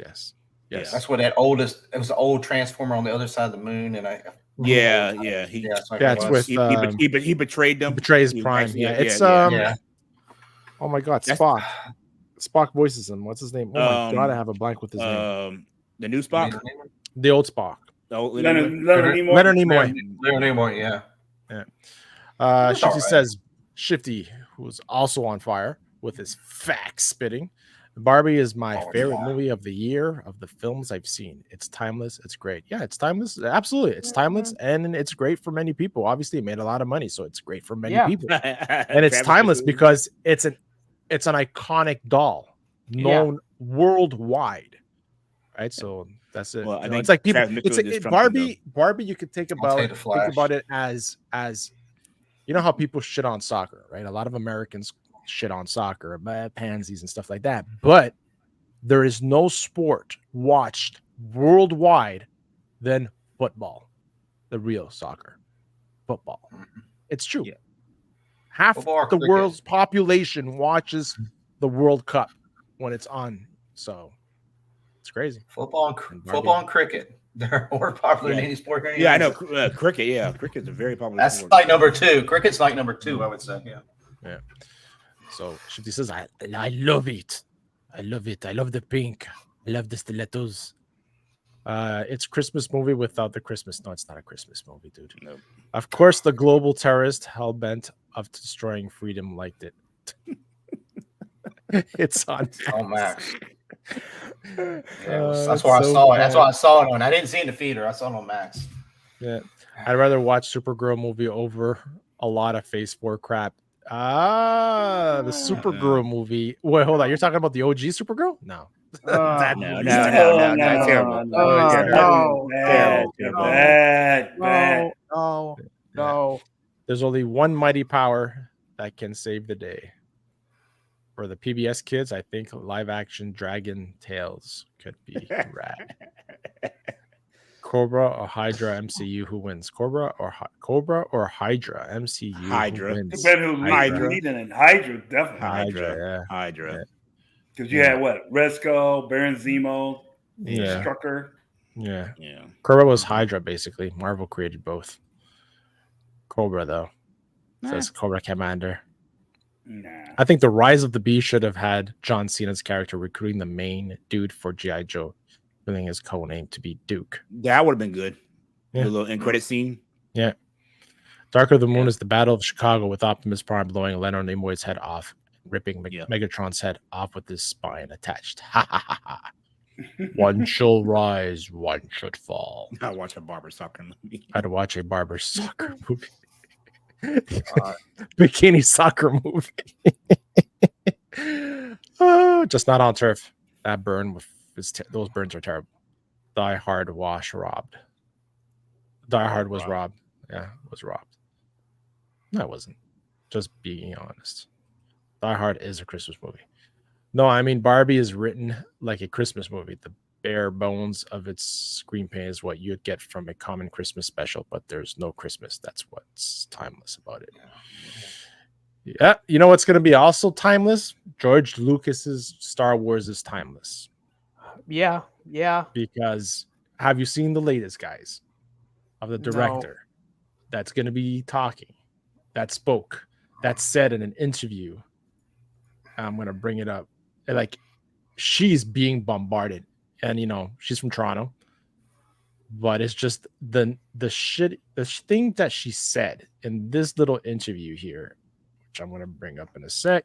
S5: That's where it was the old Transformer on the other side of the moon, and
S2: That's with
S6: he betrayed them.
S2: He betrays Prime. It's Oh my God, Spock. Spock voices him. What's his name? Oh my God, I have a blank with his name.
S6: The new Spock,
S2: the old Spock.
S3: Leonard
S5: Nimoy.
S2: Yeah. Shifty says Shifty, who's also on fire with his fact spitting. Barbie is my favorite movie of the year of the films I've seen. It's timeless. It's great. Yeah, it's timeless. Absolutely. It's timeless and it's great for many people. Obviously, it made a lot of money, so it's great for many people. And it's timeless because it's an iconic doll known worldwide. Right? So that's it. Well, I think it's like people Barbie you could think about it as how people shit on soccer, right? A lot of Americans shit on soccer, pansies and stuff like that. But there is no sport watched worldwide than football, the real soccer, football. It's true. Yeah. Half the world's population watches the World Cup when it's on. So it's crazy.
S5: Football and cricket. They're more popular than any sport.
S6: I know. Cricket. Yeah, cricket's a very popular.
S5: That's
S6: sport.
S5: like number 2. Cricket's like number 2, I would say.
S2: Yeah. So Shifty says, I love it. I love it. I love the pink. I love the stilettos. It's Christmas movie without the Christmas. No, it's not a Christmas movie, dude.
S6: No.
S2: Of course, the global terrorist hell-bent of destroying freedom liked it. It's on
S5: Max. That's why I saw it. That's why I saw it on. I didn't see it in the theater. I saw it on Max.
S2: Yeah. I'd rather watch Supergirl movie over a lot of Phase 4 crap. The Supergirl movie. Wait, hold on. You're talking about the OG Supergirl? No.
S6: No.
S2: There's only one mighty power that can save the day. For the PBS kids, I think live action Dragon Tales could be rad. Cobra or Hydra MCU? Who wins? Cobra or Hydra MCU?
S6: Hydra.
S2: Who wins?
S3: Hydra. Hydra, definitely.
S6: Hydra.
S3: Because you had what? Resco, Baron Zemo, Strucker.
S2: Yeah. Cobra was Hydra, basically. Marvel created both. Cobra, though. Says Cobra Commander.
S3: Nah.
S2: I think the Rise of the Beast should have had John Cena's character recruiting the main dude for G.I. Joe, filling his co-name to be Duke.
S6: That would have been good. A little end credit scene.
S2: Yeah. Dark of the Moon is the Battle of Chicago with Optimus Prime blowing Leonard Nimoy's head off, ripping Megatron's head off with his spine attached. Ha ha ha ha. One shall rise, one should fall.
S6: I watch a barber soccer movie.
S2: I'd watch a barber soccer movie. Bikini soccer movie. Oh, just not on turf. That burn those burns are terrible. Die Hard robbed. Die Hard was robbed. Yeah, was robbed. No, it wasn't. Just being honest. Die Hard is a Christmas movie. No, I mean Barbie is written like a Christmas movie. The bare bones of its screenplay is what you'd get from a common Christmas special, but there's no Christmas. That's what's timeless about it. Yeah, you know what's going to be also timeless? George Lucas's Star Wars is timeless.
S1: Yeah.
S2: Because have you seen the latest, guys, of the director that's going to be talking, that spoke, that said in an interview? I'm going to bring it up. Like, she's being bombarded, and she's from Toronto, but it's just the thing that she said in this little interview here, which I'm going to bring up in a sec.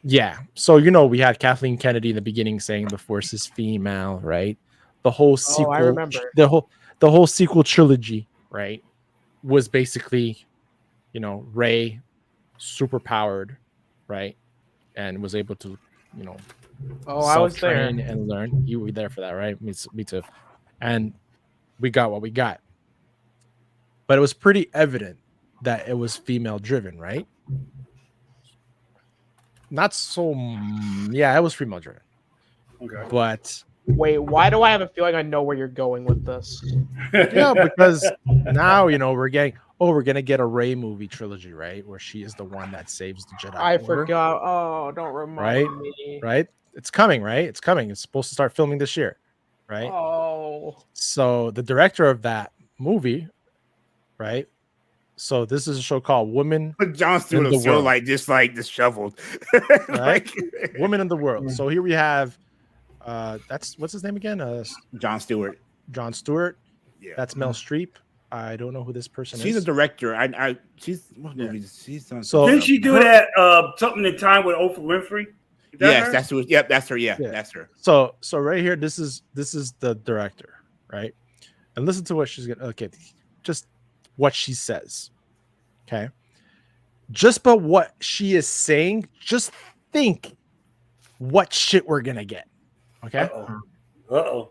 S2: Yeah. So we had Kathleen Kennedy in the beginning saying the Force is female, right? The whole sequel,
S1: I remember.
S2: the whole sequel trilogy, right, was basically, Rey super powered, right, and was able to,
S1: I was there
S2: and learn. You were there for that, right? Me too. And we got what we got, but it was pretty evident that it was female driven, right? Not so. Yeah, it was female driven.
S3: Okay.
S2: But
S1: wait, why do I have a feeling I know where you're going with this?
S2: Yeah, because now we're gonna get a Rey movie trilogy, right? Where she is the one that saves the Jedi.
S1: I forgot. Oh, don't remind me.
S2: Right? It's coming, right? It's coming. It's supposed to start filming this year, right?
S1: Oh.
S2: So the director of that movie, right? So this is a show called Women.
S6: John Stewart was so disheveled,
S2: right? Women in the World. So here we have, what's his name again?
S6: John Stewart.
S2: John Stewart.
S6: Yeah,
S2: that's Mel Streep. I don't know who this person is.
S6: She's a director. She's done.
S3: So didn't she do that something in time with Oprah Winfrey?
S6: Yes, that's who. Yep, that's her. Yeah, that's her.
S2: So right here, this is the director, right? And listen to what she's gonna. Okay, just what she says. Okay, just by what she is saying, just think what shit we're gonna get. Okay.
S3: Oh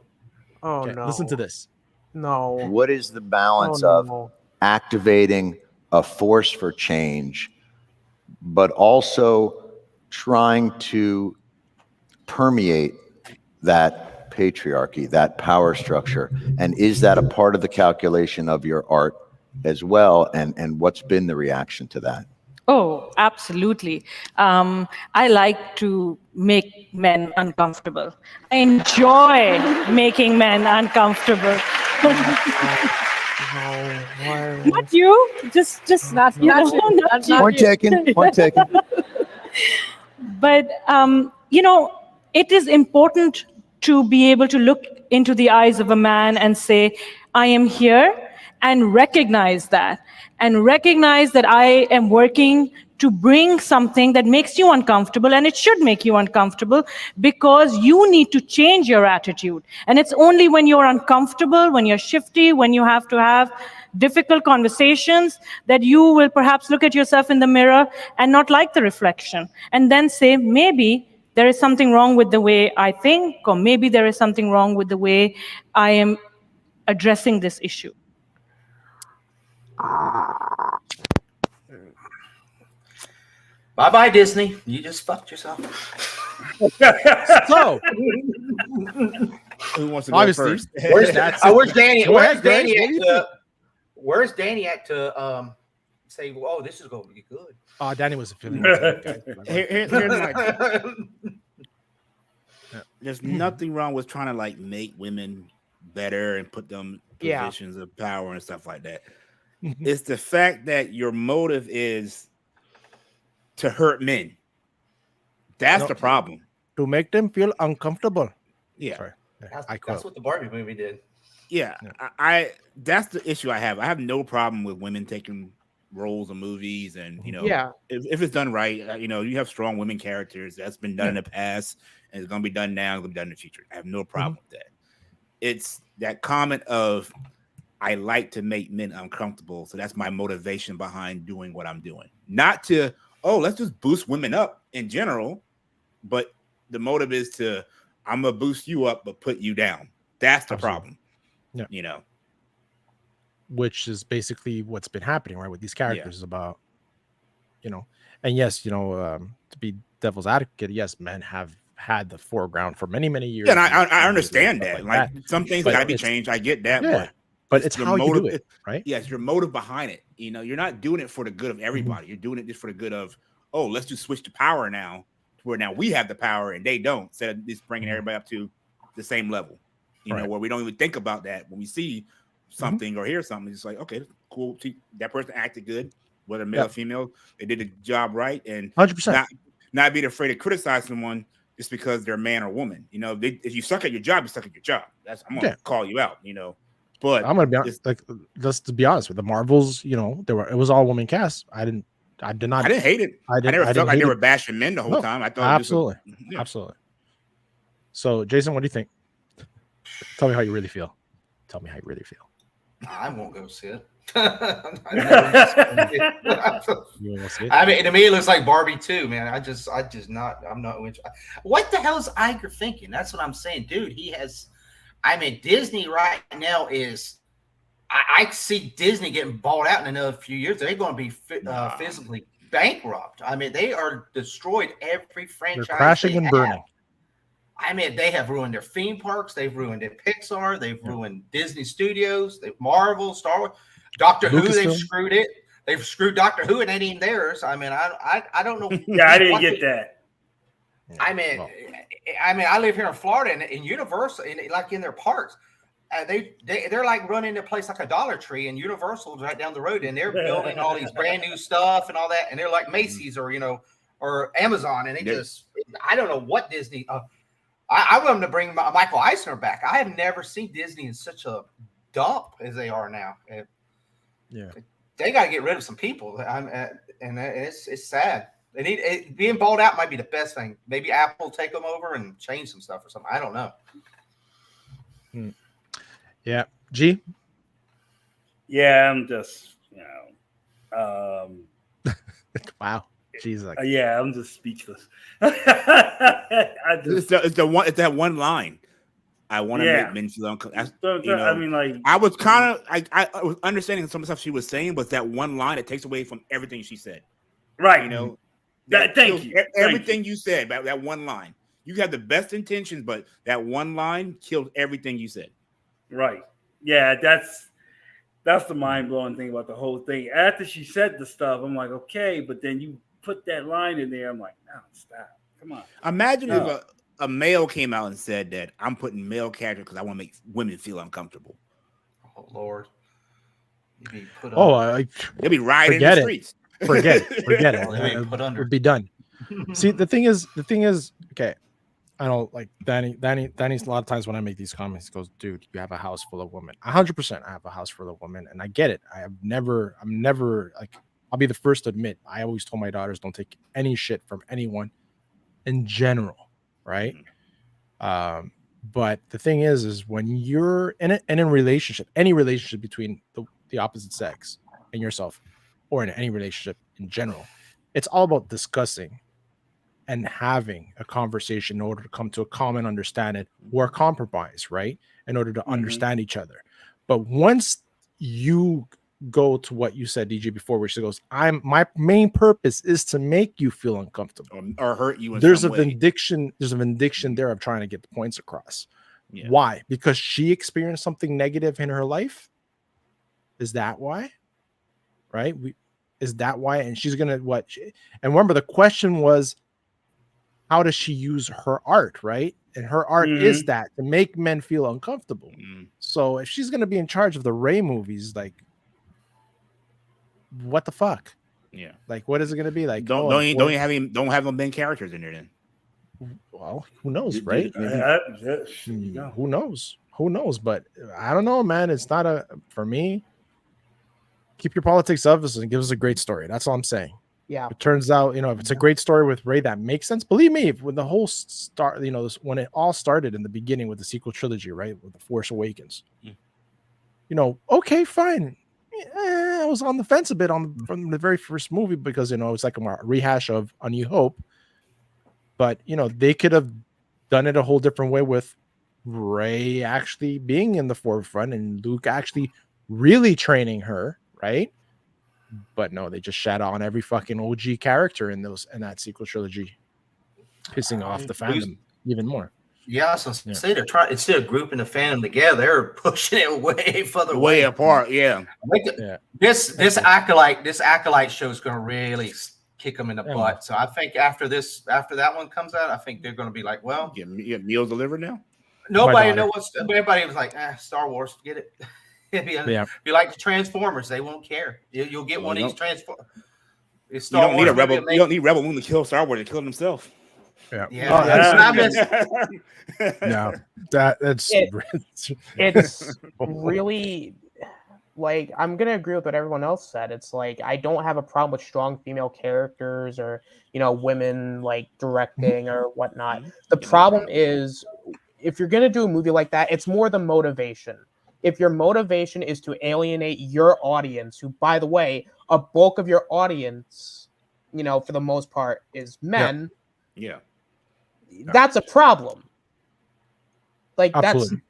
S2: okay,
S1: no!
S2: Listen to this.
S1: No.
S7: What is the balance of activating a force for change, but also trying to permeate that patriarchy, that power structure? And is that a part of the calculation of your art as well? And what's been the reaction to that?
S8: Oh, absolutely. I like to make men uncomfortable. I enjoy making men uncomfortable. Not you, just not you. Not you.
S7: Point taken. Point taken.
S8: But it is important to be able to look into the eyes of a man and say, "I am here," and recognize that, I am working to bring something that makes you uncomfortable, and it should make you uncomfortable because you need to change your attitude. And it's only when you're uncomfortable, when you're shifty, when you have to have difficult conversations that you will perhaps look at yourself in the mirror and not like the reflection, and then say, maybe there is something wrong with the way I think, or maybe there is something wrong with the way I am addressing this issue.
S5: Bye-bye, Disney. You just fucked yourself.
S2: So,
S6: who wants to go
S2: obviously,
S6: first?
S5: Where's Danny?
S2: Go ahead,
S5: Where's Danny at to say, "Whoa, this is going to be good"?
S2: Oh, Danny was feeling.
S6: Here's my. There's nothing wrong with trying to like make women better and put them in positions of power and stuff like that. It's the fact that your motive is to hurt men. That's the problem.
S2: To make them feel uncomfortable.
S6: Yeah.
S2: Sorry.
S5: That's what the Barbie movie did.
S6: Yeah. I that's the issue I have. I have no problem with women taking roles in movies, and if it's done right, you have strong women characters. That's been done in the past, and it's gonna be done now, it's gonna be done in the future. I have no problem with that. It's that comment of I like to make men uncomfortable, so that's my motivation behind doing what I'm doing. Not to let's just boost women up in general, but the motive is to I'm gonna boost you up but put you down. That's the problem. Yeah.
S2: Which is basically what's been happening, right? With these characters is about, and yes, to be devil's advocate, yes, men have had the foreground for many, many years.
S6: Yeah, and I understand that. Like some things gotta be changed. I get that,
S2: but it's how
S6: motive,
S2: you do it, right?
S6: Yeah, it's your motive behind it. You're not doing it for the good of everybody. You're doing it just for the good of, let's just switch to power now, to where now we have the power and they don't, instead of just bringing everybody up to the same level. Where we don't even think about that when we see something or hear something. It's like, okay, cool. That person acted good, whether male or female, they did the job right, and
S2: 100%.
S6: Not being afraid to criticize someone just because they're man or woman. If you suck at your job, you suck at your job. I'm gonna call you out. But
S2: I'm gonna be honest, just to be honest with the Marvels, it was all woman cast. I didn't
S6: hate it. I never felt like they were bashing men the whole time. I thought
S2: absolutely. So, Jason, what do you think? Tell me how you really feel.
S5: I won't go see it.
S2: You won't see it?
S5: I mean, to me, it looks like Barbie too, man. I'm not. What the hell is Iger thinking? That's what I'm saying, dude. Disney right now is. I see Disney getting bought out in another few years. They're going to be physically bankrupt. They are destroyed every franchise.
S2: They're crashing and burning.
S5: They have ruined their theme parks. They've ruined their Pixar. They've ruined Disney Studios. They've Marvel, Star Wars, Doctor Who. They've screwed it. They've screwed Doctor Who. It ain't even theirs. I don't know.
S3: Yeah, I didn't get that.
S5: I live here in Florida, and in Universal, in their parks, they're like running the place like a Dollar Tree, and Universal's right down the road, and they're building all these brand new stuff and all that, and they're like Macy's or Amazon, and I don't know what Disney. I want them to bring Michael Eisner back. I have never seen Disney in such a dump as they are now. They got to get rid of some people, and it's sad. They need being bought out might be the best thing. Maybe Apple take them over and change some stuff or something. I don't know.
S2: Yeah, G.
S3: Yeah, I'm just
S2: wow. Jeez,
S3: I'm just speechless.
S6: It's that one line. I want to make men feel uncomfortable. I was kind of I was understanding some of the stuff she was saying, but that one line, it takes away from everything she said.
S3: Right.
S6: Thank you. Everything you said about that one line. You had the best intentions, but that one line killed everything you said.
S3: Right. Yeah, that's the mind-blowing thing about the whole thing. After she said the stuff, I'm like, okay, but then you put that line in there. I'm like, no, stop. Come on.
S6: Imagine if a male came out and said that I'm putting male characters because I want to make women feel uncomfortable.
S5: Oh, Lord.
S6: They'll be riding in the streets.
S2: Forget it. It would be done. See, the thing is, okay. I don't like Danny's a lot of times when I make these comments, he goes, dude, you have a house full of women. 100% I have a house full of women, and I get it. I'm never like, I'll be the first to admit, I always told my daughters, don't take any shit from anyone in general, right? But the thing is when you're in a relationship, any relationship between the opposite sex and yourself, or in any relationship in general, it's all about discussing and having a conversation in order to come to a common understanding or compromise, right? In order to understand each other. But once you go to what you said, DJ, before, where she goes, my main purpose is to make you feel uncomfortable
S6: or hurt you.
S2: There's a vindication there of trying to get the points across. Yeah. Why? Because she experienced something negative in her life. Is that why? Right? Is that why? And she's gonna and remember, the question was, how does she use her art, right? And her art is that to make men feel uncomfortable. So if she's gonna be in charge of the Ray movies, like, what the fuck?
S6: Yeah.
S2: Like, what is it gonna be like?
S6: Don't have them main characters in there then.
S2: Well, who knows, right? Who knows? Who knows? But I don't know, man. It's not for me. Keep your politics of us and give us a great story. That's all I'm saying.
S1: Yeah.
S2: It turns out, if it's a great story with Ray that makes sense, believe me, when the whole start, when it all started in the beginning with the sequel trilogy, right, with The Force Awakens, okay, fine. I was on the fence a bit from the very first movie because it's like a rehash of A New Hope. But they could have done it a whole different way with Rey actually being in the forefront and Luke actually really training her, right? But no, they just shat on every fucking OG character in that sequel trilogy, pissing off the fandom even more.
S5: Yeah, so instead of grouping the fandom together, they're pushing it way
S6: apart. Yeah.
S5: This acolyte show is going to really kick them in the butt. So I think after that one comes out, I think they're going to be like, well,
S6: get meals delivered now.
S5: Nobody knows everybody was like, Star Wars, forget it. Be like the Transformers, they won't care. You'll get one of these Transformers.
S6: You don't need a rebel. You don't need Rebel Moon to kill Star Wars to kill himself.
S2: Yeah.
S1: No,
S2: that's
S1: it's really like, I'm gonna agree with what everyone else said. It's like, I don't have a problem with strong female characters or women like directing or whatnot. The problem is, if you're gonna do a movie like that, it's more the motivation. If your motivation is to alienate your audience, who, by the way, a bulk of your audience, for the most part, is men.
S6: Yeah.
S1: That's a problem. Like,
S2: absolutely.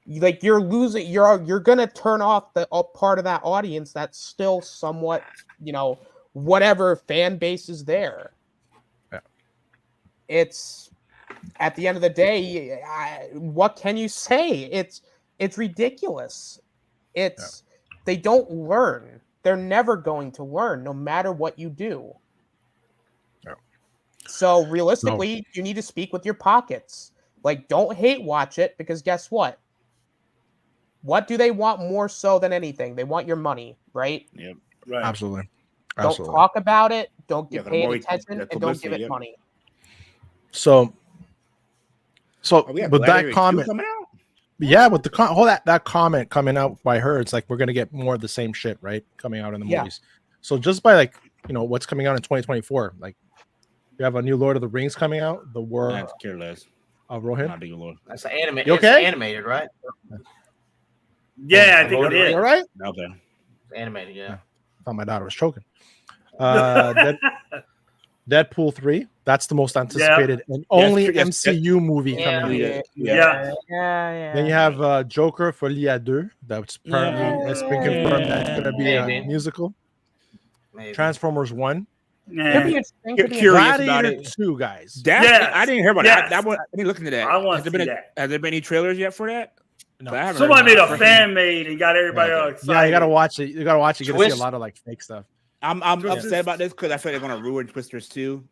S1: That's like, you're losing. You're gonna turn off the part of that audience that's still somewhat, whatever fan base is there.
S2: Yeah.
S1: It's, at the end of the day, what can you say? It's ridiculous. They don't learn. They're never going to learn, no matter what you do.
S2: No.
S1: So realistically, you need to speak with your pockets. Like, don't hate watch it, because guess what? What do they want more so than anything? They want your money, right?
S6: Yep.
S2: Right. Absolutely.
S1: Don't talk about it. Don't get paid attention, and don't give it money.
S2: So with that comment, with the that comment coming out by her, it's like we're gonna get more of the same shit, right? Coming out in the movies. So just by what's coming out in 2024, like, you have a new Lord of the Rings coming out. The War.
S6: That's care less.
S2: Rohan.
S5: That's animated.
S2: You okay?
S5: It's animated, right?
S3: Yeah, I think it is.
S2: All right.
S6: Okay.
S5: It's animated, yeah.
S2: I thought my daughter was choking. Deadpool 3. That's the most anticipated and only MCU movie coming out.
S3: Yeah.
S2: Then you have Joker Folie à Deux. That's apparently it's been confirmed that it's going to be a musical.
S5: Maybe.
S2: Transformers 1.
S6: Curious about it.
S2: 2, guys.
S6: I didn't hear about that. That one, I didn't look into that.
S3: I want to see
S6: that. Has there been any trailers yet for that?
S2: No.
S3: Somebody made a fan made and got everybody all excited.
S2: Yeah, you gotta watch it. You're gonna see a lot of fake stuff.
S6: I'm upset about this because I feel they're gonna ruin Twisters 2.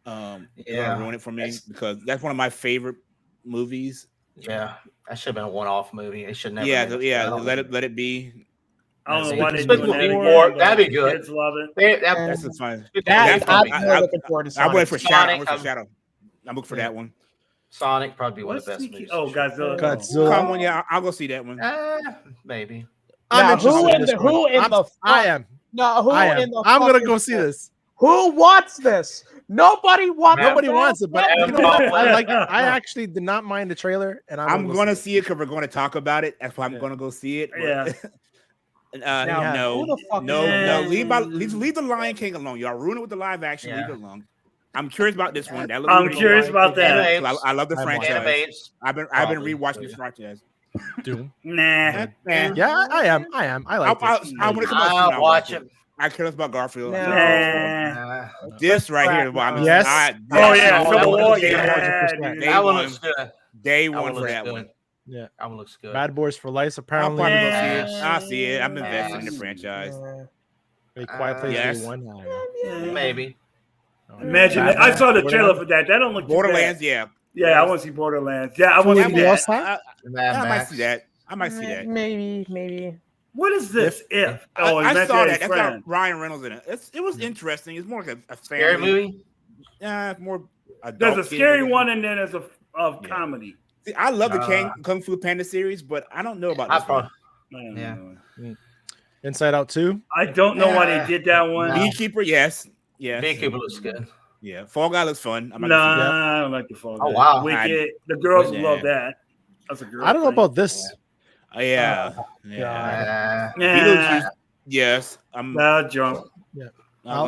S6: They're gonna ruin it for me because that's one of my favorite movies.
S5: Yeah, that should have been a one-off movie. It should never.
S6: Let it be.
S3: I don't know why they're doing that anymore.
S5: That'd be good.
S3: Kids love it.
S6: That's fine.
S1: I'm looking forward to
S6: I'm waiting for
S5: Sonic.
S6: Shadow. I'm looking for that one.
S5: Sonic probably one of the best movies.
S3: Oh, Godzilla.
S6: Come on, yeah, I'll go see that one.
S5: Maybe.
S2: I'm gonna go see this.
S1: Who wants this? Nobody wants.
S2: Nobody wants it, but I actually did not mind the trailer, and
S6: I'm gonna see it because we're going to talk about it. That's why I'm gonna go see it.
S3: Yeah.
S6: No. Leave the Lion King alone. Y'all ruin it with the live action. Leave it alone. I'm curious about this one.
S3: I'm curious about that.
S6: I love the franchise. I've been rewatching this franchise.
S2: Doom.
S3: Nah.
S2: Yeah, I am. I like this.
S6: I want to come
S5: I'll watch it.
S6: I care less about Garfield.
S3: Nah.
S6: This right here,
S2: Yes.
S3: Oh yeah,
S5: Oh,
S3: Civil War.
S2: 100%.
S3: Yeah, dude.
S5: That one looks good.
S6: Day
S5: That
S6: one for
S5: looks
S6: that
S5: good.
S6: one.
S2: Yeah.
S5: That one looks good.
S2: Bad Boys for Life.
S6: I'll
S2: Apparently,
S6: probably go see it. I'll see it. I'm invested in the franchise.
S2: A Quiet Place
S6: Yes.
S2: Day 1. I don't know.
S5: Maybe.
S3: Imagine that. I saw the trailer for that. That don't look too
S6: Borderlands,
S3: bad.
S6: yeah.
S3: Yeah, I want to see Borderlands. Yeah, I want to see
S2: Movie
S3: that.
S2: outside?
S6: I might see that. I might see that.
S1: Maybe.
S3: What is this? If oh,
S6: I saw that. That's
S3: friend.
S6: got Ryan Reynolds in it. It was interesting. It's more like a
S5: Scary
S6: family
S5: movie?
S6: Yeah, more.
S3: There's a scary one, and then there's a comedy.
S6: See, I love the Kung Fu Panda series, but I don't know about this one.
S5: Yeah.
S2: Inside Out 2.
S3: I don't know why they did that one.
S6: Beekeeper, yes.
S5: Beekeeper looks good.
S6: Yeah, Fall Guy looks fun.
S3: I don't like the Fall Guy.
S5: Oh wow,
S3: Wicked. The girls love that. That's a girl.
S2: I don't know about this.
S6: Yeah.
S3: Yeah.
S6: Yes.
S3: Jump.
S2: Yeah.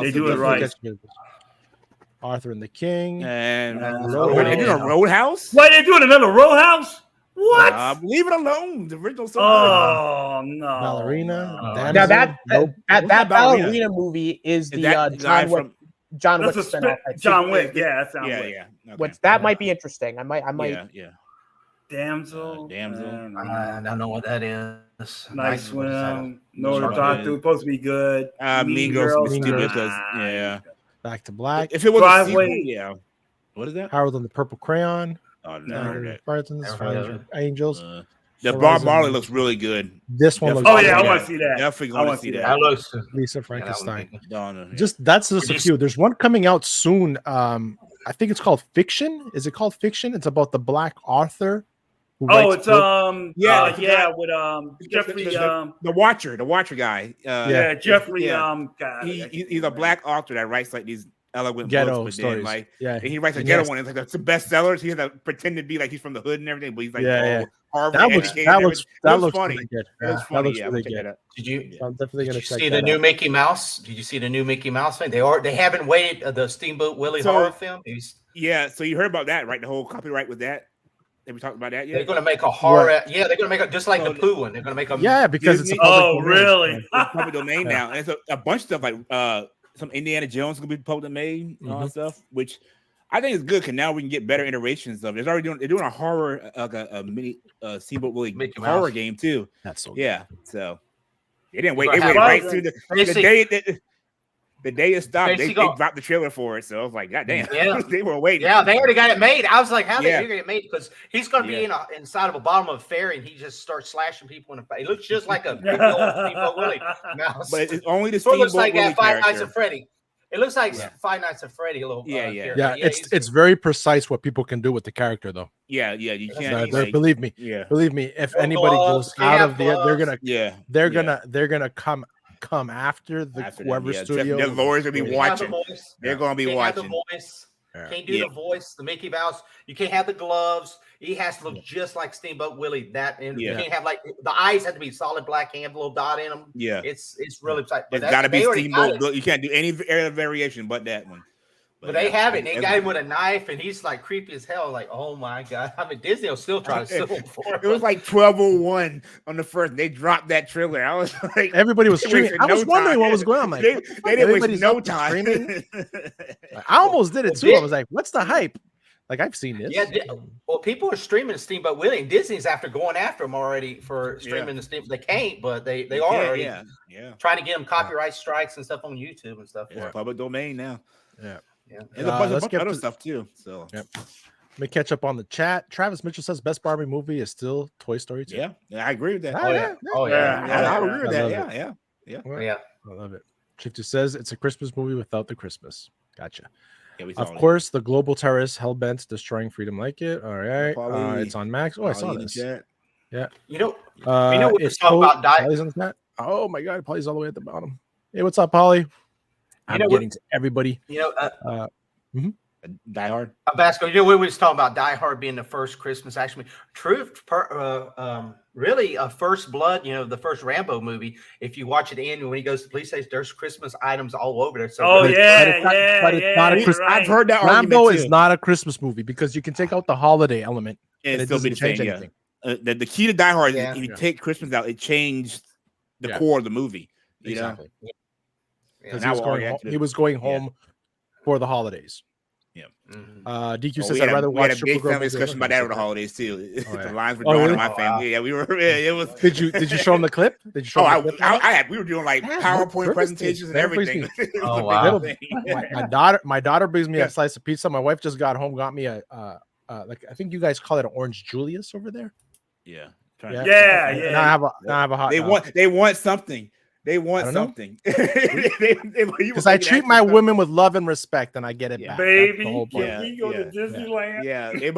S3: They do it right.
S2: Arthur and the King.
S6: And they're doing a Roadhouse?
S3: Why they doing another Roadhouse? What?
S6: Leave it alone. The original's so
S3: good. No.
S2: Ballerina.
S1: Now that Ballerina movie is the
S6: guy from
S1: John Wick spinoff.
S3: John Wick, yeah, that sounds
S6: yeah. Okay.
S1: Which that might be interesting. I might.
S6: Yeah.
S3: Damsel.
S5: I don't know what that is.
S3: Nice Swim. No, the Doctor supposed to be good.
S6: Mean Girls because
S2: Back to Black.
S6: If it was a sequel, yeah. What is that?
S2: Harold and the Purple Crayon.
S6: Oh no.
S2: Angels.
S6: The Bob Marley looks really good.
S2: This one looks.
S3: Oh yeah, I want to see that.
S6: Definitely want to see that.
S5: That looks
S2: Lisa Frankenstein.
S6: That's
S2: just a few. There's one coming out soon. I think it's called Fiction. Is it called Fiction? It's about the Black author.
S3: It's with Jeffrey
S6: the Watcher guy.
S3: Jeffrey
S6: he's a Black author that writes like these eloquent
S2: ghetto
S6: books,
S2: stories.
S6: And he writes a ghetto one. It's like it's the bestsellers. He has to pretend to be like he's from the hood and everything, but he's like Harvard educated.
S2: That looks
S6: funny.
S2: Really good.
S6: That looks funny.
S2: Really good.
S5: Did you?
S2: I'm definitely gonna check
S5: see the new Mickey Mouse? Did you see the new Mickey Mouse thing? They haven't waited the Steamboat Willie horror film.
S6: So you heard about that, right? The whole copyright with that. Have we talked about that yet?
S5: They're going to make a horror. Right. Yeah, they're going to make it just like the Pooh one. They're going to make a
S2: because it's a
S3: really
S6: public domain now. And it's a bunch of stuff like some Indiana Jones going to be public domain and all that stuff, which I think is good because now we can get better iterations of it. They're doing a horror like a mini Steamboat Willie horror game too.
S2: That's so
S6: good. So they didn't wait. They waited right through the day it stopped. They dropped the trailer for it. So I was like, God damn, they were waiting.
S5: Yeah, they already got it made. I was like, how they get it made? Because he's going to be inside of a bottom of a ferry and he just starts slashing people in the face. It looks just like a big old Steamboat Willie mouse.
S6: But it's only the
S5: Steamboat
S6: Willie
S5: looks like
S6: character.
S5: Five Nights at Freddy. It looks like Five Nights at Freddy a little.
S2: It's very precise what people can do with the character, though.
S6: Yeah, you can't.
S2: Believe me. If anybody goes out of the, they're gonna come after whoever studio.
S6: The lawyers will be watching. They're gonna be watching.
S5: The voice. Can't do the voice. The Mickey Mouse. You can't have the gloves. He has to look just like Steamboat Willie. You can't have like the eyes have to be solid black, have a little dot in them. Yeah, it's really tight.
S6: It's got to be Steamboat. You can't do any variation but that one.
S5: But they have it. They got him with a knife, and he's like creepy as hell. Like, oh my god! I mean, Disney will still try to sue him for it.
S6: It was like 12:01 on the first. They dropped that trailer. I was like,
S2: everybody was streaming. I was wondering what was going on. Like,
S6: they didn't waste no time.
S2: I almost did it too. I was like, what's the hype? Like, I've seen this.
S5: Yeah. Well, people are streaming Steamboat Willie, and Disney's going after them already for streaming the Steamboat. They can't, but they are already trying to get them copyright strikes and stuff on YouTube and stuff.
S6: It's public domain now.
S2: Yeah.
S6: And a bunch of other stuff too. So
S2: let me catch up on the chat. Travis Mitchell says best Barbie movie is still Toy Story 2.
S6: Yeah, I agree with that.
S5: I
S6: agree with that. Yeah.
S2: I love it. Shifty says it's a Christmas movie without the Christmas. Gotcha. Of
S6: it.
S2: Course, the global terrorists hell-bent destroying freedom like it. All right. It's on Max. Oh, I saw this. Yeah.
S5: You know what we're talking about
S2: Polly's on the chat. Oh my god, Polly's all the way at the bottom. Hey, what's up, Polly? I'm getting to everybody.
S6: Die Hard.
S5: Basco, we were just talking about Die Hard being the first Christmas action movie. Really, First Blood, the first Rambo movie. If you watch it in when he goes to the police station, there's Christmas items all over there. So
S2: but it's not a Christmas.
S6: I've heard that
S2: Rambo is not a Christmas movie because you can take out the holiday element
S6: and it doesn't change anything. The key to Die Hard is if you take Christmas out, it changed the core of the movie. You know,
S2: because he was going home for the holidays.
S6: Yeah.
S2: DQ says I'd rather watch.
S6: We had a big family discussion about that over the holidays too. The lines were drawn
S2: really?
S6: in my family. Yeah, we were. It was.
S2: Did you show them the clip? Did you show them the clip?
S6: We were doing like PowerPoint presentations and everything.
S5: Oh wow!
S2: My daughter brings me a slice of pizza. My wife just got home, got me a like I think you guys call it an orange Julius over there.
S6: Yeah.
S3: Yeah.
S2: Now I have a hot.
S6: They want something. They want something.
S2: Because I treat my women with love and respect, and I get it back.
S3: Baby, can we go to Disneyland?
S6: Yeah, they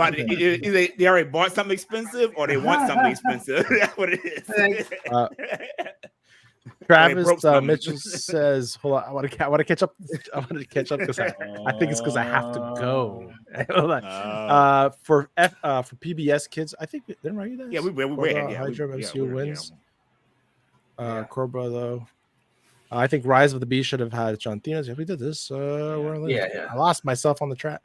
S6: already bought something expensive, or they want something expensive. That's what it is.
S2: Travis Mitchell says, "Hold on, I want to catch up. I want to catch up because I think it's because I have to go." For PBS Kids, I think didn't write you that.
S6: Yeah, we
S2: Hydra MCU wins. Cobra though. I think Rise of the Beast should have had John Thenas. If we did this, I lost myself on the track.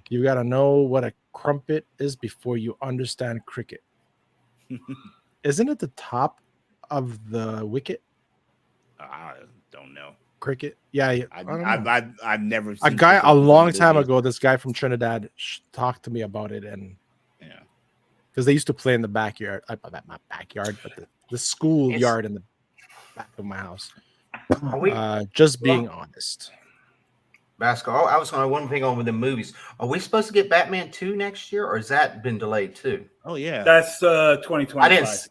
S2: You got to know what a crumpet is before you understand cricket. Isn't it the top of the wicket?
S6: I don't know.
S2: Cricket? Yeah.
S6: I've never seen
S2: a guy a long time ago. This guy from Trinidad talked to me about it, and because they used to play in the backyard. Not backyard, but the school yard in the back of my house. Just being honest.
S5: Basketball. I was on one thing on with the movies. Are we supposed to get Batman 2 next year, or has that been delayed too?
S6: Oh yeah,
S3: that's 2025.
S5: I didn't.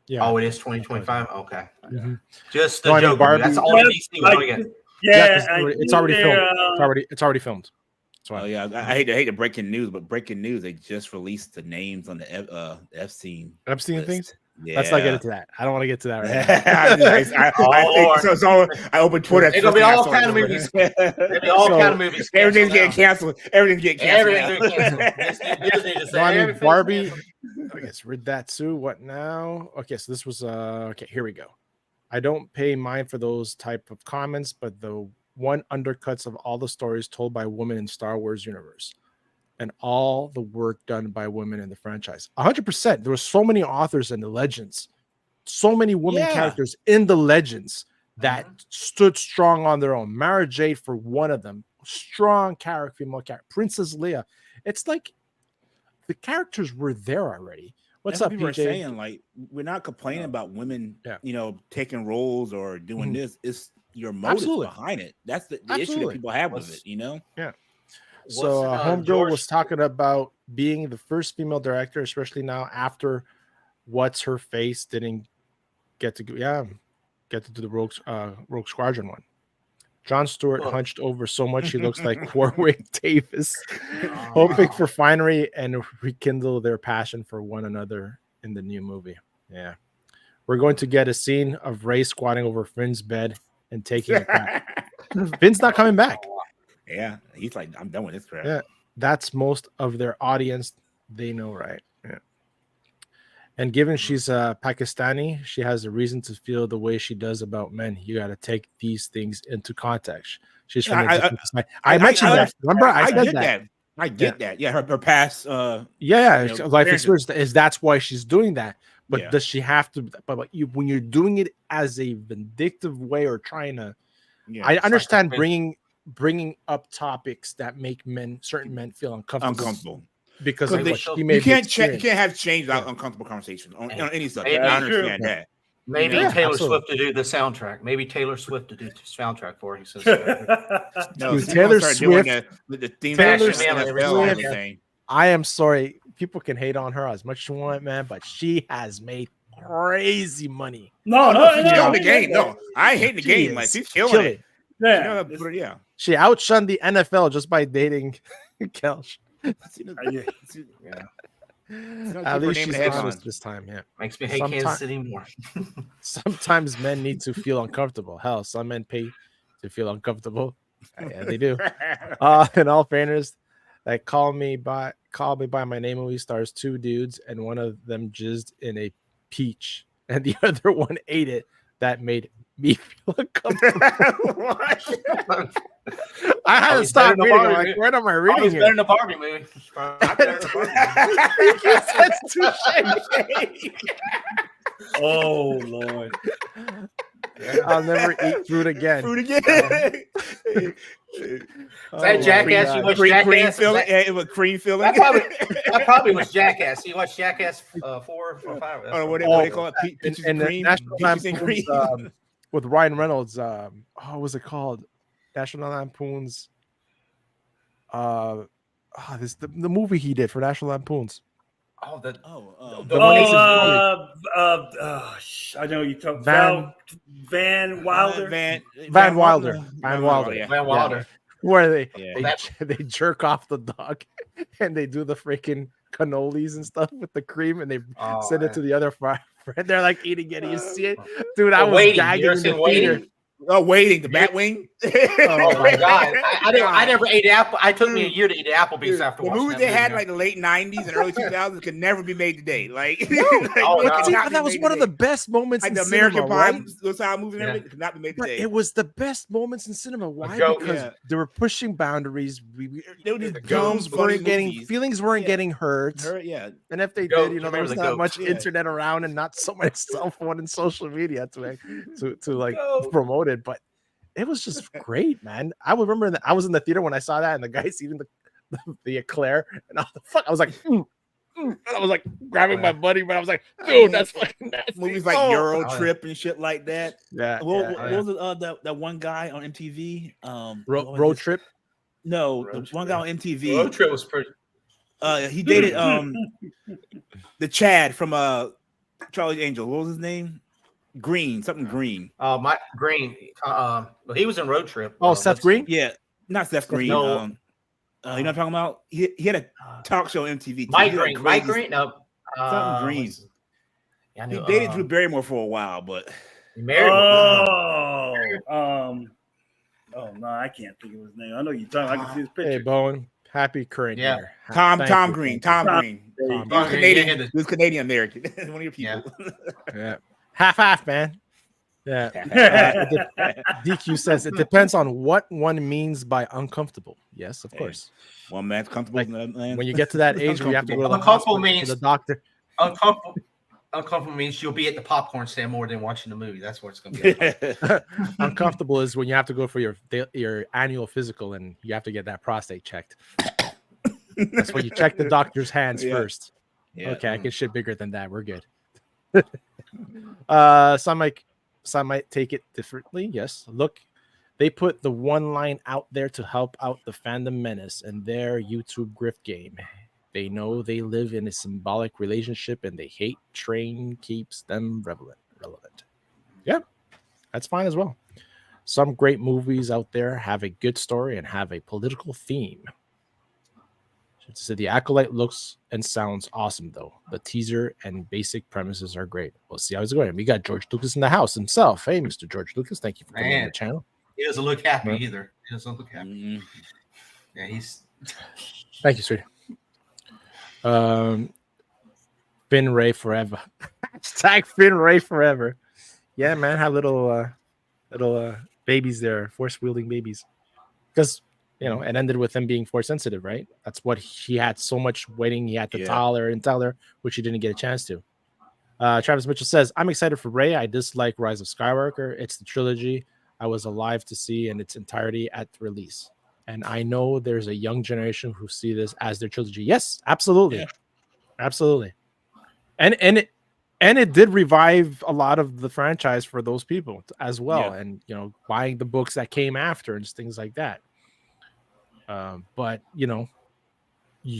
S2: Yeah.
S5: Oh, it is 2025. Okay.
S2: Mm-hmm.
S5: Just the joke. That's all DC we're going to get.
S2: It's already filmed. It's already filmed.
S6: Oh yeah, I hate the breaking news, but breaking news, they just released the names on the Epstein
S2: things.
S6: Yeah.
S2: Let's not get into that. I don't want to get to that right now.
S6: So I opened Twitter.
S5: It's gonna be all kind of movies. It'll be all kind of movies.
S6: Everything's getting canceled. Everything's getting canceled.
S2: Barbie. I guess read that too. What now? Okay, so this was okay. Here we go. I don't pay mind for those type of comments, but the one undercuts of all the stories told by women in Star Wars universe. And all the work done by women in the franchise. 100%. There were so many authors in the Legends, so many women characters in the Legends that stood strong on their own. Mara Jade for one of them, strong female character. Princess Leia. It's like the characters were there already. What's up,
S6: people
S2: PJ?
S6: Are saying like we're not complaining about women, taking roles or doing this. It's your motive behind it. That's the issue that people have with it.
S2: Yeah. So Homegirl was talking about being the first female director, especially now after What's Her Face didn't get to do the Rogue Squadron one. Jon Stewart hunched over so much he looks like Warwick Davis, hoping for finery and rekindle their passion for one another in the new movie. Yeah, we're going to get a scene of Rey squatting over Finn's bed and taking it back. Finn's not coming back.
S6: Yeah, he's like, I'm done with this crap.
S2: Yeah, that's most of their audience. They know, right? Yeah. And given she's Pakistani, she has a reason to feel the way she does about men. You got to take these things into context. She's from I mentioned that. Remember, I said that.
S6: I get that. Yeah, her past.
S2: Life experience is that's why she's doing that. But does she have to? But when you're doing it as a vindictive way or trying to, I understand bringing up topics that make certain men feel uncomfortable because of what
S6: you can't have change without uncomfortable conversations on any subject. I understand that.
S5: Maybe Taylor Swift to do the soundtrack. Maybe Taylor Swift to do the soundtrack for it. He says,
S2: no, Taylor Swift, the theme everything. I am sorry. People can hate on her as much as you want, man, but she has made crazy money.
S6: No, the game. No, I hate the game. Like she's killing it.
S3: Yeah.
S2: She outshunned the NFL just by dating Kelch. At least she's honest this time. Yeah,
S5: makes me hate Kansas City more.
S2: Sometimes men need to feel uncomfortable. Hell, some men pay to feel uncomfortable. Yeah, they do. In all fairness, that call me by my name movie stars two dudes, and one of them jizzed in a peach, and the other one ate it. That made me feel uncomfortable. I had to stop reading. Like, where am I reading?
S5: It's better than the Barbie movie.
S3: Oh Lord.
S2: I'll never eat fruit again.
S6: Fruit again.
S5: Is that Jackass? You watch Jackass?
S6: Cream filling? Yeah, it was cream filling.
S5: That probably was Jackass. You watch Jackass 4 or 5?
S6: Oh, what they call it? Peaches and cream.
S2: National Lampoon's, with Ryan Reynolds. What was it called? National Lampoon's. The movie he did for National Lampoon's.
S3: I know you talk Van Wilder.
S2: Van Wilder.
S5: Yeah.
S2: Where they jerk off the dog and they do the freaking cannolis and stuff with the cream and they send it to the other friend. They're like eating it. You see it, dude? I was gagging in the theater.
S6: Oh, waiting the bat wing.
S5: Oh my god! I never ate apple. I took me a year to eat Applebee's after
S6: the movies they had like the late '90s and early 2000s could never be made today. Like,
S2: that was one of the best moments.
S6: Like
S2: in
S6: the
S2: cinema,
S6: American Pie,
S2: right?
S6: those style movies, and everything could not be made today.
S2: It was the best moments in cinema. Why? Because they were pushing boundaries. Feelings weren't getting hurt. And if they did, there was not much internet around and not so much cell phone and social media to like promote it. But it was just great, man. I remember that I was in the theater when I saw that, and the guy's eating the eclair, and I was like, and I was like grabbing my buddy, but I was like, dude, that's fucking nasty.
S6: Movies like Euro Trip and shit like that.
S2: Yeah.
S6: What was that one guy on MTV?
S2: Road Trip.
S6: No, the one guy on MTV.
S5: Road Trip was pretty.
S6: He dated the Chad from Charlie's Angels. What was his name? Green.
S5: Mike Green. Well, he was in Road Trip.
S2: Oh, Seth Green?
S6: Yeah, not Seth Green.
S5: No.
S6: You know what I'm talking about? He had a talk show on MTV.
S5: Mike Green. No,
S6: something Green.
S5: Yeah,
S6: he dated Drew Barrymore for a while, but
S5: he married.
S3: Oh no, I can't think of his name. I know you're talking. I can see his picture.
S2: Hey, Bowen. Happy current year.
S6: Tom Green. He was Canadian American. One of your people.
S2: Yeah. Half, man. Yeah. DQ says it depends on what one means by uncomfortable. Yes, of course.
S6: One man's comfortable.
S2: Like, when you get to that age where you have to go to the
S5: uncomfortable means
S2: to the doctor.
S5: Uncomfortable means you'll be at the popcorn stand more than watching the movie. That's what it's going to be.
S2: Uncomfortable is when you have to go for your annual physical and you have to get that prostate checked. That's when you check the doctor's hands first. Yeah. Okay, I get shit bigger than that. We're good. Some might take it differently. Yes, look, they put the one line out there to help out the fandom menace and their YouTube grift game. They know they live in a symbolic relationship and they hate train keeps them relevant. Yeah, that's fine as well. Some great movies out there have a good story and have a political theme. So the Acolyte looks and sounds awesome, though. The teaser and basic premises are great. We'll see how it's going. We got George Lucas in the house himself. Hey, Mr. George Lucas, thank you for coming on the channel.
S5: He doesn't look happy either. He doesn't look happy. Yeah, he's.
S2: Thank you, sweetie. Finn Ray forever. Hashtag Finn Ray forever. Yeah, man, have little babies there, force wielding babies, because. It ended with him being force sensitive, right? That's what he had so much waiting. He had to tell her, which he didn't get a chance to. Travis Mitchell says, I'm excited for Rey. I dislike Rise of Skywalker. It's the trilogy I was alive to see in its entirety at release. And I know there's a young generation who see this as their trilogy. Yes, absolutely. Yeah. Absolutely. And it did revive a lot of the franchise for those people as well. Yeah. And, buying the books that came after and just things like that. But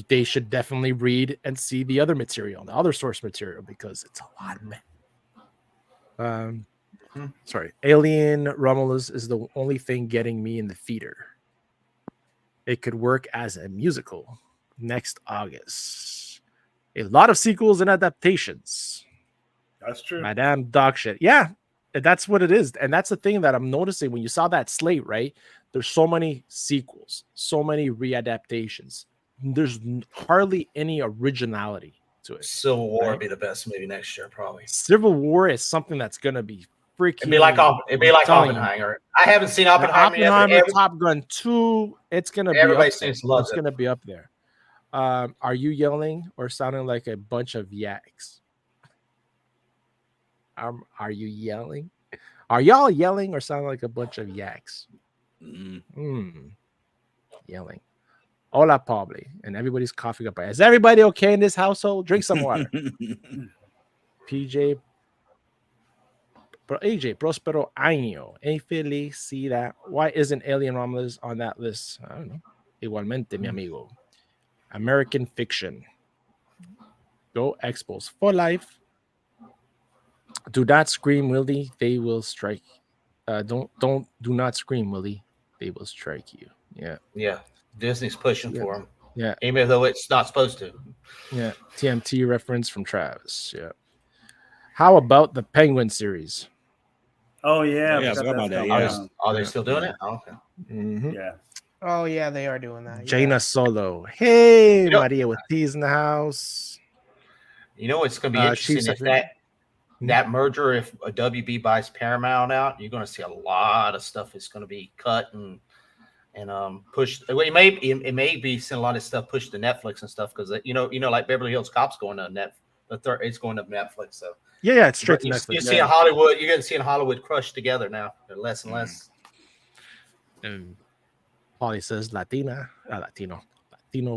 S2: they should definitely read and see the other material, the other source material, because it's a lot, man. Sorry, Alien Romulus is the only thing getting me in the theater. It could work as a musical next August. A lot of sequels and adaptations.
S3: That's true.
S2: Madame dog shit. Yeah, that's what it is, and that's the thing that I'm noticing when you saw that slate, right? There's so many sequels, so many readaptations. There's hardly any originality to it.
S5: Civil War would be the best movie next year, probably.
S2: Civil War is something that's going to be freaking.
S5: It'd be like Oppenheimer. I haven't seen Oppenheimer yet.
S2: Oppenheimer, Top Gun 2. It's gonna be
S5: everybody
S2: up there.
S5: seems to love
S2: It's gonna be up there. Are you yelling or sounding like a bunch of yaks? Are you yelling? Are y'all yelling or sounding like a bunch of yaks? Yelling. Hola, Pablo. And everybody's coughing up. Is everybody okay in this household? Drink some water. PJ. AJ, Prospero Año. Felicidad. Why isn't Alien Romulus on that list? I don't know. Igualmente, mi amigo. American Fiction. Go Expos for life. Do not scream, Willie. They will strike. Do not scream, Willie. They will strike you.
S5: Yeah. Disney's pushing for him.
S2: Yeah.
S5: Even though it's not supposed to.
S2: Yeah. TMT reference from Travis. Yeah. How about the Penguin series?
S3: Oh yeah.
S5: Are they still doing it? Oh, okay.
S2: Mm-hmm.
S3: Yeah.
S1: Oh yeah, they are doing that.
S2: Jaina Solo. Hey, Maria with T's in the house.
S5: You know what's going to be interesting if that merger, if a WB buys Paramount out, you're going to see a lot of stuff that's going to be cut and pushed. Well, it may be seeing a lot of stuff pushed to Netflix and stuff because you know, like Beverly Hills Cop's going to it's going to Netflix. So
S2: yeah, it's straight to Netflix.
S5: You're seeing Hollywood. You're going to see Hollywood crushed together now. They're less and less.
S2: Polly says Latino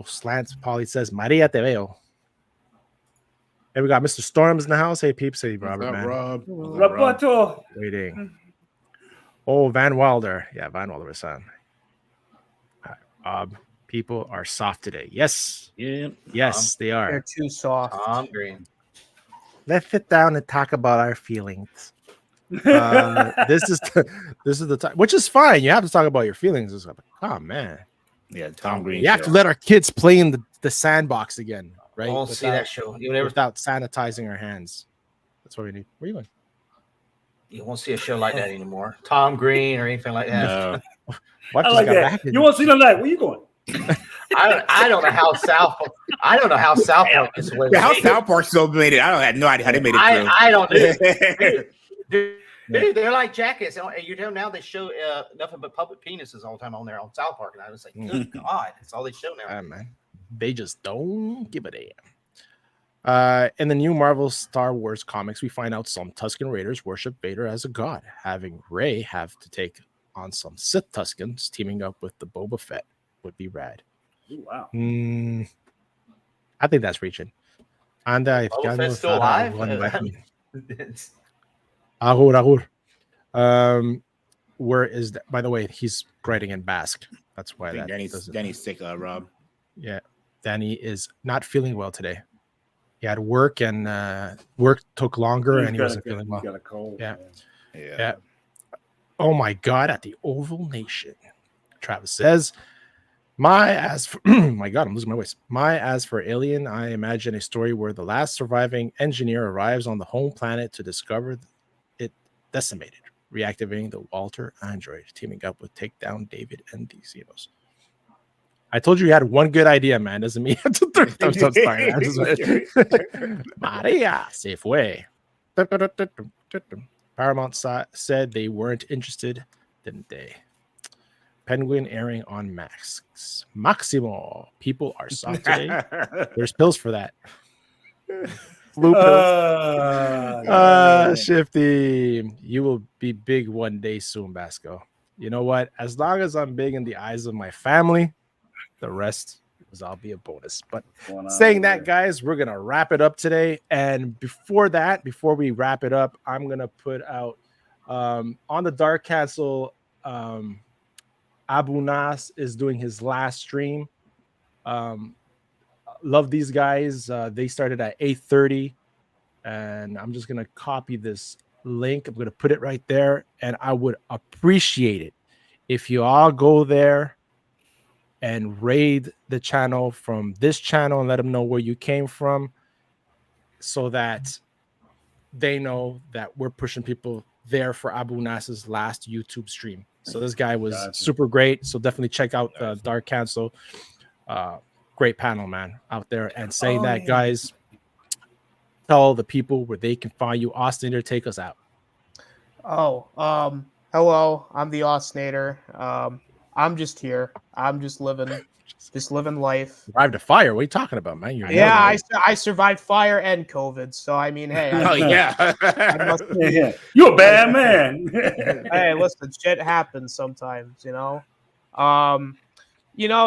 S2: slants. Polly says Maria te veo. Hey, we got Mr. Storms in the house. Hey, peeps. Hey, Robert, man.
S3: Rob.
S2: Waiting. Oh, Van Wilder. Yeah, Van Wilder was on. People are soft today. Yes.
S6: Yeah.
S2: Yes, they are.
S1: They're too soft.
S5: Tom Green.
S2: Let's sit down and talk about our feelings. This is the time, which is fine. You have to talk about your feelings. It's like, oh man.
S6: Yeah, Tom Green.
S2: You have to let our kids play in the sandbox again. Right?
S5: I won't see that show.
S2: Without sanitizing our hands. That's what we need. Where are you going?
S5: You won't see a show like that anymore. Tom Green or anything like that.
S6: No.
S3: I like that. You won't see them like, where you going?
S5: I don't know how South Park is.
S6: Yeah, how South Park still made it. I have no idea how they made it.
S5: I don't know. Dude, they're like jackets. You know, now they show nothing but public penises all the time on there on South Park. And I was like, good God, that's all they show now.
S2: Man. They just don't give a damn. In the new Marvel Star Wars comics, we find out some Tusken Raiders worship Vader as a god, having Rey have to take on some Sith Tuskens, teaming up with the Boba Fett would be rad.
S3: Ooh, wow.
S2: I think that's reaching. And
S5: Boba Fett's still alive?
S2: Where is that? By the way, he's writing in Basque. That's why
S6: Danny's sick, Rob.
S2: Yeah. Danny is not feeling well today. He had work and work took longer and he wasn't feeling well.
S3: He got a cold.
S2: Yeah. Oh my God, at the Oval Nation. Travis says, my God, I'm losing my voice. As for Alien, I imagine a story where the last surviving engineer arrives on the home planet to discover it decimated, reactivating the Walter android, teaming up with take down David and DCOs. I told you had one good idea, man. Doesn't mean it's a third time Maria se fue. Paramount said they weren't interested, didn't they? Penguin airing on Max. Maximo. People are soft today. There's pills for that. Blue pills. Shifty. You will be big one day soon, Basco. You know what? As long as I'm big in the eyes of my family, the rest is I'll be a bonus. But saying that, guys, we're gonna wrap it up today. And before we wrap it up, I'm gonna put out on the Dark Castle. Abu Nas is doing his last stream. Love these guys. They started at 8:30, and I'm just gonna copy this link. I'm gonna put it right there, and I would appreciate it if you all go there and raid the channel from this channel and let them know where you came from, so that they know that we're pushing people there for Abu Nas's last YouTube stream. So this guy was super great. So definitely check out Dark Council. Great panel, man, out there. And saying that, guys, tell the people where they can find you. Austin, to take us out.
S1: Hello, I'm the Osnator. I'm just here. I'm just living life.
S2: Survived a fire. What are you talking about, man?
S1: I survived fire and COVID. So I mean, hey,
S3: you're a bad man.
S1: Hey, listen, shit happens sometimes, you know.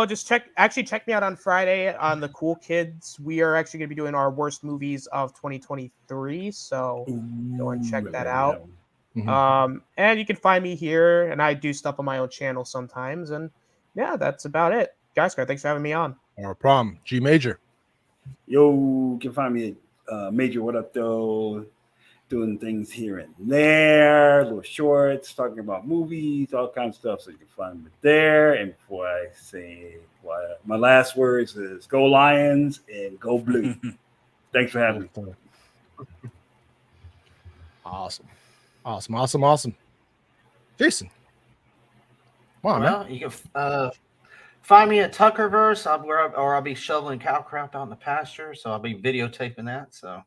S1: Just check me out on Friday on the Cool Kids. We are actually going to be doing our worst movies of 2023, so go and check that out. And you can find me here, and I do stuff on my own channel sometimes. And yeah, that's about it. Guys, thanks for having me on.
S2: No problem. G Major.
S3: Yo, you can find me at Major What Up Though, doing things here and there, little shorts, talking about movies, all kinds of stuff. So you can find me there. And before I say my last words is go Lions and go Blue. Thanks for having me.
S2: Awesome. Jason. Come on, man.
S5: You can find me at Tuckerverse, I'll be shoveling cow crap out in the pasture. So I'll be videotaping that. So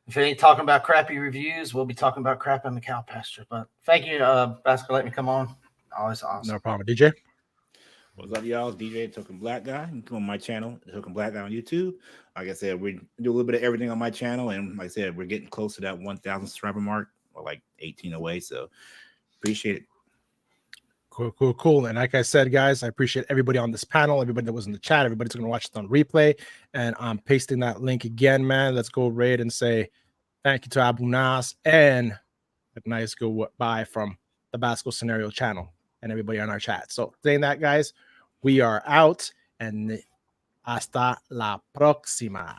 S5: if it ain't talking about crappy reviews, we'll be talking about crap in the cow pasture. But thank you, Basco, letting me come on. Always awesome.
S2: No problem. DJ?
S6: What's up, y'all? DJ Token Black Guy. You can come on my channel, Token Black Guy on YouTube. Like I said, we do a little bit of everything on my channel. And like I said, we're getting close to that 1,000 subscriber mark. Or like 18 away. So appreciate it.
S2: Cool. And like I said, guys, I appreciate everybody on this panel, everybody that was in the chat, everybody's going to watch it on replay. And I'm pasting that link again, man. Let's go raid and say thank you to Abu Nas and a nice goodbye from the Basco Scenario channel and everybody on our chat. So saying that, guys, we are out and hasta la próxima.